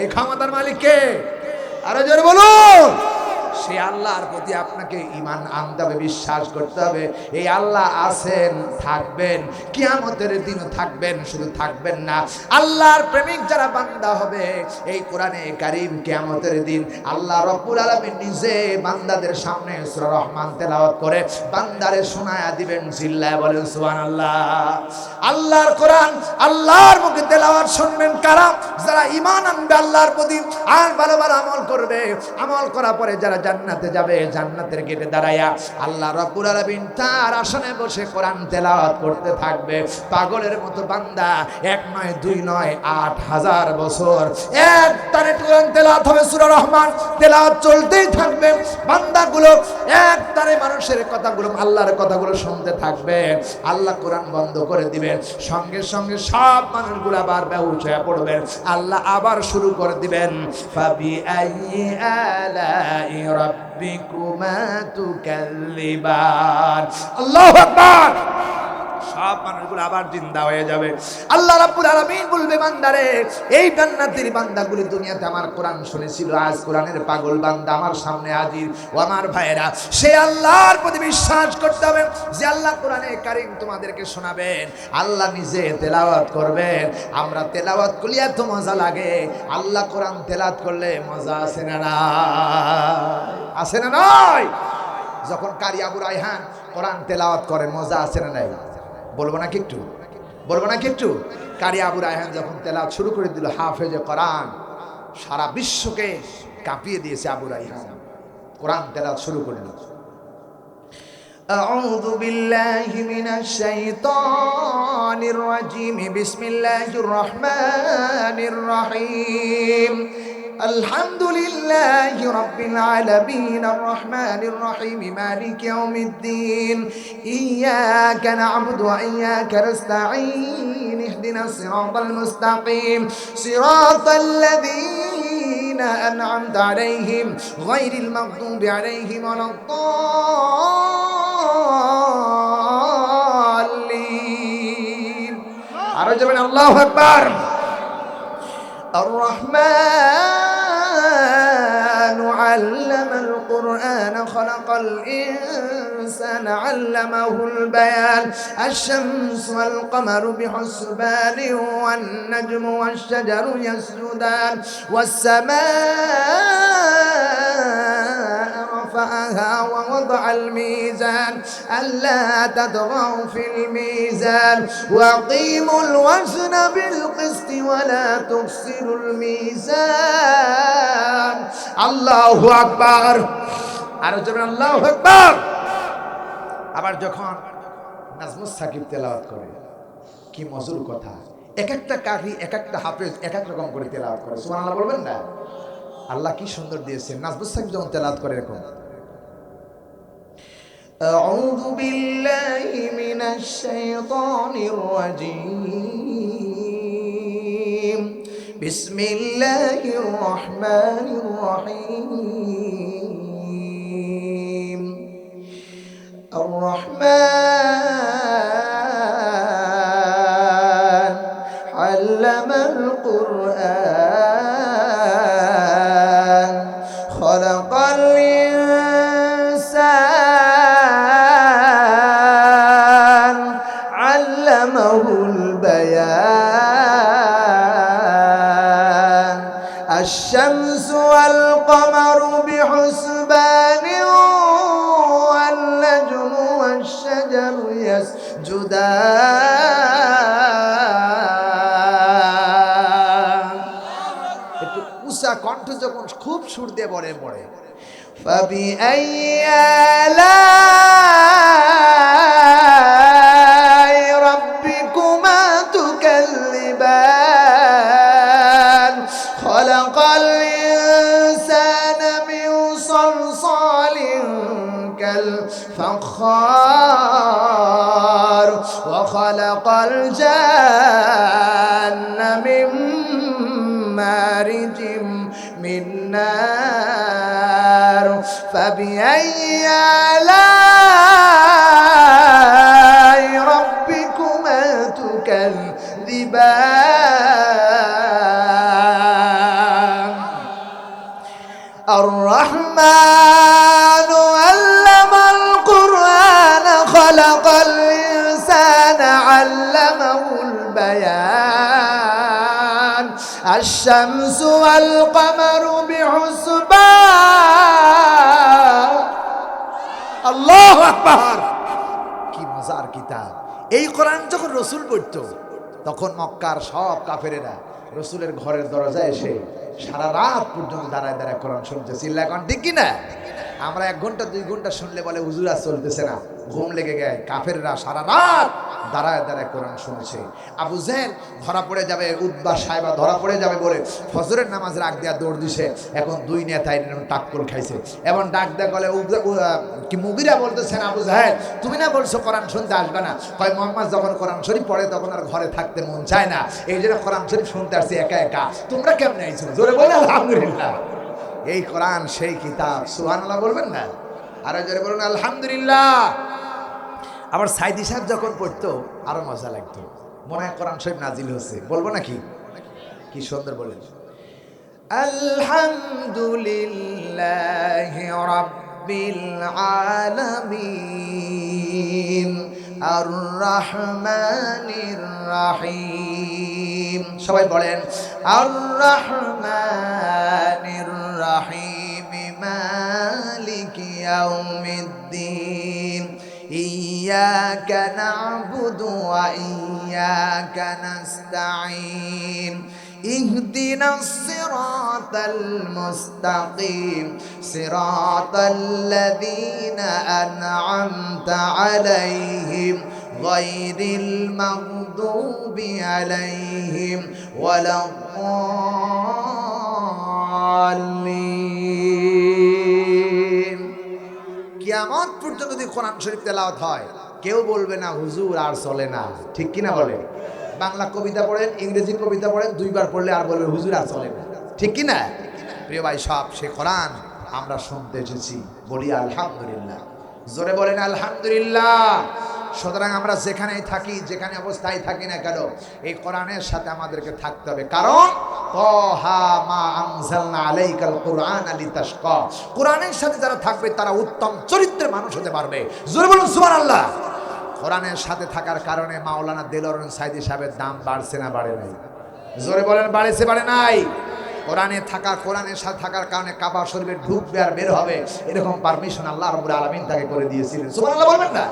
এই ক্ষমতার মালিক কে? আরো জোরে বলুন। সেই আল্লাহর প্রতি আপনাকে ঈমান আনতে হবে, বিশ্বাস করতে হবে। এই আল্লাহ আছেন, থাকবেন, কিয়ামতের দিনও থাকবেন। শুধু থাকবেন না, আল্লাহর প্রেমিক যারা বান্দা হবে, এই কোরআনে কারীম কিয়ামতের দিন আল্লাহ রাব্বুল আলামিন নিজে বান্দাদের সামনে সূরা রহমান তেলাওয়াত করে বান্দারে শোনায়া দিবেন। চিল্লায় বলেন সুবহানাল্লাহ। আল্লাহর কোরআন আল্লাহর মুখে তেলাওয়াত শুনবেন কারা? যারা ঈমান আনবে আল্লাহর প্রতি আর ভালো ভালো আমল করবে। আমল করার পরে যারা জান্নাতে যাবে, জান্নাতের গেটে দাঁড়ায়া আল্লাহ রাব্বুল আলামিন তার আসনে বসে কোরআন তেলাওয়াত করতে থাকবে। পাগলের মতো বান্দা 1 নয় 2 নয় 8000 বছর এক টানে কোরআন তেলাওয়াত হবে। সূরা রহমান তেলাওয়াত চলতেই থাকবে। বান্দাগুলো এক টানে মানুষের কথাগুলো, আল্লাহর কথাগুলো শুনতে থাকবে। আল্লাহ কোরআন বন্ধ করে দিবেন, সঙ্গে সঙ্গে সব মানুষগুলো আবার বেহুশ হয়ে পড়বেন। আল্লাহ আবার শুরু করে দিবেন ফাবি আইয়ি আলাই রাব্বিকুমা তুকাল্লিবান। আল্লাহু আকবার। সব মানুষগুলো আবার জিন্দা হয়ে যাবে। আল্লাহ রাব্বুল আলামিন বলবে, বান্দারে এই জান্নাতের বান্দাগুলি দুনিয়াতে আমার কোরআন শুনেছিল, আজ কোরআনের পাগল বান্দা আমার সামনে হাজির। ও আমার ভাইয়েরা, সে আল্লাহর প্রতি বিশ্বাস করতে হবে যে আল্লাহ কোরআনে কারীম তোমাদেরকে শোনাবেন, আল্লাহ নিজে তেলাওয়াত করবেন। আমরা তেলাওয়াত করলে এত মজা লাগে, আল্লাহ কোরআন তেলাওয়াত করলে মজা আসে না? আসে না নয়? যখন কারি আবু রায়হান কোরআন তেলাওয়াত করে মজা আসে না নাই? বলবো নাকি একটু? বলবো নাকি একটু? কারি আবু রায়হান যখন তেলাওয়াত শুরু করে দিল, হাফেজে কোরআন, সারা বিশ্বকে কাঁপিয়ে দিয়েছে আবু রায়হান। কোরআন তেলাওয়াত শুরু করল। أعوذ بالله من الشيطان الرجيم بسم الله الرحمن الرحيم الحمد لله رب العالمين الرحمن الرحيم مالك يوم الدين إياك نعبد وإياك نستعين اهدنا الصراط المستقيم صراط الذين أنعمت عليهم غير المغضوب عليهم ولا الضالين أرجو الله أكبر الرحمن علم القرآن خلق الإنسان علمه البيان الشمس والقمر بحسبان والنجم والشجر يسجدان والسماء رفعها ووضع الميزان ألا تطغوا في الميزان وأقيموا الوزن بالقسط ولا تخسروا الميزان الله أكبر আর যখন আল্লাহু আকবার। আবার যখন নাজমুস সাকিব তেলাওয়াত করে, কি মধুর কথা! এক একটা কারি, এক একটা হাফেজ এক এক রকম করে তেলাওয়াত করে। সুবহানাল্লাহ বলবেন না? আল্লাহ কি সুন্দর দিয়েছেন। নাজমুস সাকিব যখন তেলাওয়াত করে এরকম, আউযু বিল্লাহি মিনাশ শাইতানির রাজীম বিসমিল্লাহির রহমানির রহিম الرحمن علم القرآن خلق الإنسان علمه البيان الشمس والقمر بحسبان والنجم والشجر يسجدان একটু উঁচা কণ্ঠ যখন খুব সুর দিয়ে বলে পড়ে, فبأي آلاء ربكما تكذبان خلق الإنسان من صلصال كالفخار وخلق الجن من مارج من نار فبأي آلاء ربكما تكذبان الرحمن علم القرآن خلق الإنسان علمه البيان الشمس والقمر بحسبان الله أكبر কি মজার কিতাব! এই কোরআন যখন রসুল পড়তো তখন মক্কার সব কাফেরেরা রসুলের ঘরের দরজায় এসে সারা রাত পর্যন্ত দাঁড়ায় দাঁড়ায় কোরআন শুনতে। চিল্লা এখন ঠিক কিনা? আমরা 1 ঘন্টা 2 ঘন্টা শুনলে বলে হুজুর আর চলতেছে না, ঘুম লেগে গেছে। কাফেররা সারা রাত দাঁড়ায় দাঁড়ায় কোরআন শুনছে। আবু জেহেল ধরা পড়ে যাবে, উতবা সাহেবা ধরা পড়ে যাবে বলে ফজরের নামাজের আগ দিয়া দৌড় দিছে। এখন 2 নেতাই টাক্কর খাইছে। এবং ডাক দেয়া গলে কি মুগিরা বলতেছেন, আবু জেহেল তুমি না বলছো কোরআন শুনতে আসবে না? কয় মোহাম্মদ যখন কোরআন শরীফ পড়ে তখন আর ঘরে থাকতে মন চায় না, এই জন্য কোরআন শরীফ শুনতে আসছি একা একা। তোমরা কেমন আইছো? জোরে বলে আলহামদুলিল্লাহ। এই কোরআন সেই কিতাব। সুবহানাল্লাহ বলবেন না? আর জোরে বলুন আলহামদুলিল্লাহ। আবার সাইদি সাহেব যখন পড়তো আরো মজা লাগতো, মনে হয় কোরআন শরীফ নাজিল হচ্ছে। বলবো নাকি? কি সুন্দর বলেন, আলহামদুলিল্লাহি রাব্বিল আলামিন আর রহমানির রহিম। সবাই বলেন, আর রহমানির রহিম মালিকি ইয়াউমিদ্দিন ইয়্যাকা না'বুদু ওয়া ইয়্যাকা নাস্তাঈন اهدنا الصراط المستقيم صراط الذين أنعمت عليهم غير المغضوب عليهم ولا الضالين। কিয়ামত পর্যন্ত যদি কোরআন শরীফ তেলাওয়াত হয় কেউ বলবে না হুজুর আর চলে না। ঠিক কিনা বলেন? বাংলা কবিতা পড়েন, ইংরেজি কবিতা পড়েন, দুইবার পড়লে আর বলবে হুজুর আর চলে না। ঠিক কিনা? প্রিয় ভাই সব, সে কোরআন আমরা শুনতে এসেছি, বলি আলহামদুলিল্লাহ। জোরে বলেন আলহামদুলিল্লাহ। সুতরাং আমরা যেখানেই থাকি, যেখানে অবস্থায় থাকি না কেন, এই কোরআনের সাথে আমাদেরকে থাকতে হবে। কারণ তাহা মা আনজালনা আলাইকাল কুরআন লিতাশকা, কোরআনের সাথে যারা থাকবে তারা উত্তম চরিত্রের মানুষ হতে পারবে। জোরে বলুন সুবহানাল্লাহ। কোরআনের সাথে থাকার কারণে মাওলানা দেলোয়ার সাইদি সাহেবের দাম বাড়ছে না বাড়ে নাই? জোরে বলেন, বাড়েছে বাড়ে নাই? কোরআনের সাথে থাকার কারণে কাবা শরীফে ঢুকবে আর বের হবে এরকম পারমিশন আল্লাহ রাব্বুল আলামিন তাকে করে দিয়েছিলেন। সুবহানাল্লাহ বলবেন না?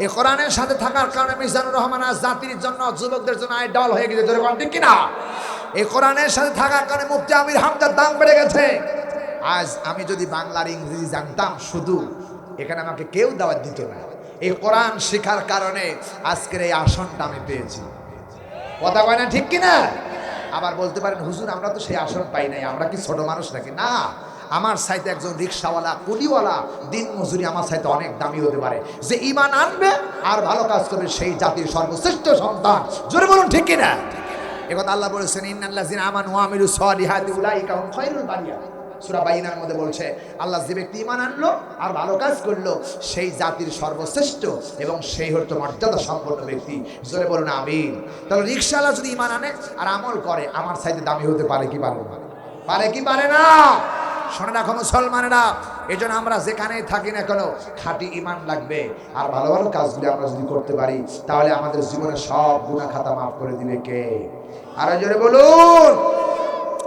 এই কোরআনের সাথে থাকার কারণে মিজানুর রহমান আজ জাতির জন্য, যুবকদের জন্য আইডল হয়ে গেছে। জোরে বলেন ঠিক কিনা? এই কোরআনের সাথে থাকার কারণে মুফতি আমির হামজার দাম বেড়ে গেছে। আজ আমি যদি বাংলার ইংরেজি জানতাম শুধু, এখানে আমাকে কেউ দাওয়াত দিত না। এই কোরআন শেখার কারণে আজকের এই আসনটা আমি পেয়েছি। কথা কয় না ঠিক কিনা? আবার বলতে পারেন হুজুর আমরা তো সেই আসন পাই নাই, আমরা কি ছোট মানুষ নাকি? না, আমার সাথে একজন রিক্সাওয়ালা, কুলিওয়ালা, দিন মজুরি আমার সাথে অনেক দামি হতে পারে। যে ঈমান আনবে আর ভালো কাজ করবে সেই জাতির সর্বশ্রেষ্ঠ সন্তান। জোরে বলুন ঠিক কিনা? একথা আল্লাহ বলেছেন, ইন্নাল্লাযিনা আমানু ওয়া আমিলুস সালিহাতি উলাইকা হুম খায়রুল বারিয়া। সূরা বাইনার মধ্যে বলছে আল্লাহ যে ব্যক্তি ঈমান আনলো আর ভালো কাজ করলো সেই জাতির সর্বশ্রেষ্ঠ এবং সেই হচ্ছে মর্যাদা সম্পন্ন ব্যক্তি। জোরে বলুন আমিন। তাহলে রিকশাওয়ালা যদি ঈমান আনে আর আমল করে আমার চাইতে দামি হতে পারে কি পারে না? পারে কি পারে না? শোনে রাখো মুসলমানেরা, এই জন্য আমরা যেখানেই থাকি না কেন খাঁটি ঈমান লাগবে। আর ভালো ভালো কাজগুলি আমরা যদি করতে পারি তাহলে আমাদের জীবনের সব গুনাহ খাতা মাফ করে দিবে কে? আরো জোরে বলুন,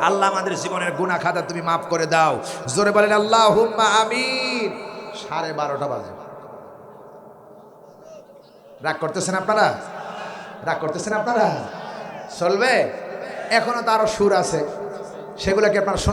আল্লাহ আমাদের জীবনের গুনাহ খাতা তুমি মাফ করে দাও। জোরে বলেন আল্লাহুম্মা আমিন। 12:30 বাজে। রাগ করতেছেন আপনারা? রাগ করতেছেন আপনারা? চলবে? এখনো তো আরো সুর আছে, সেগুলোকে আপনারা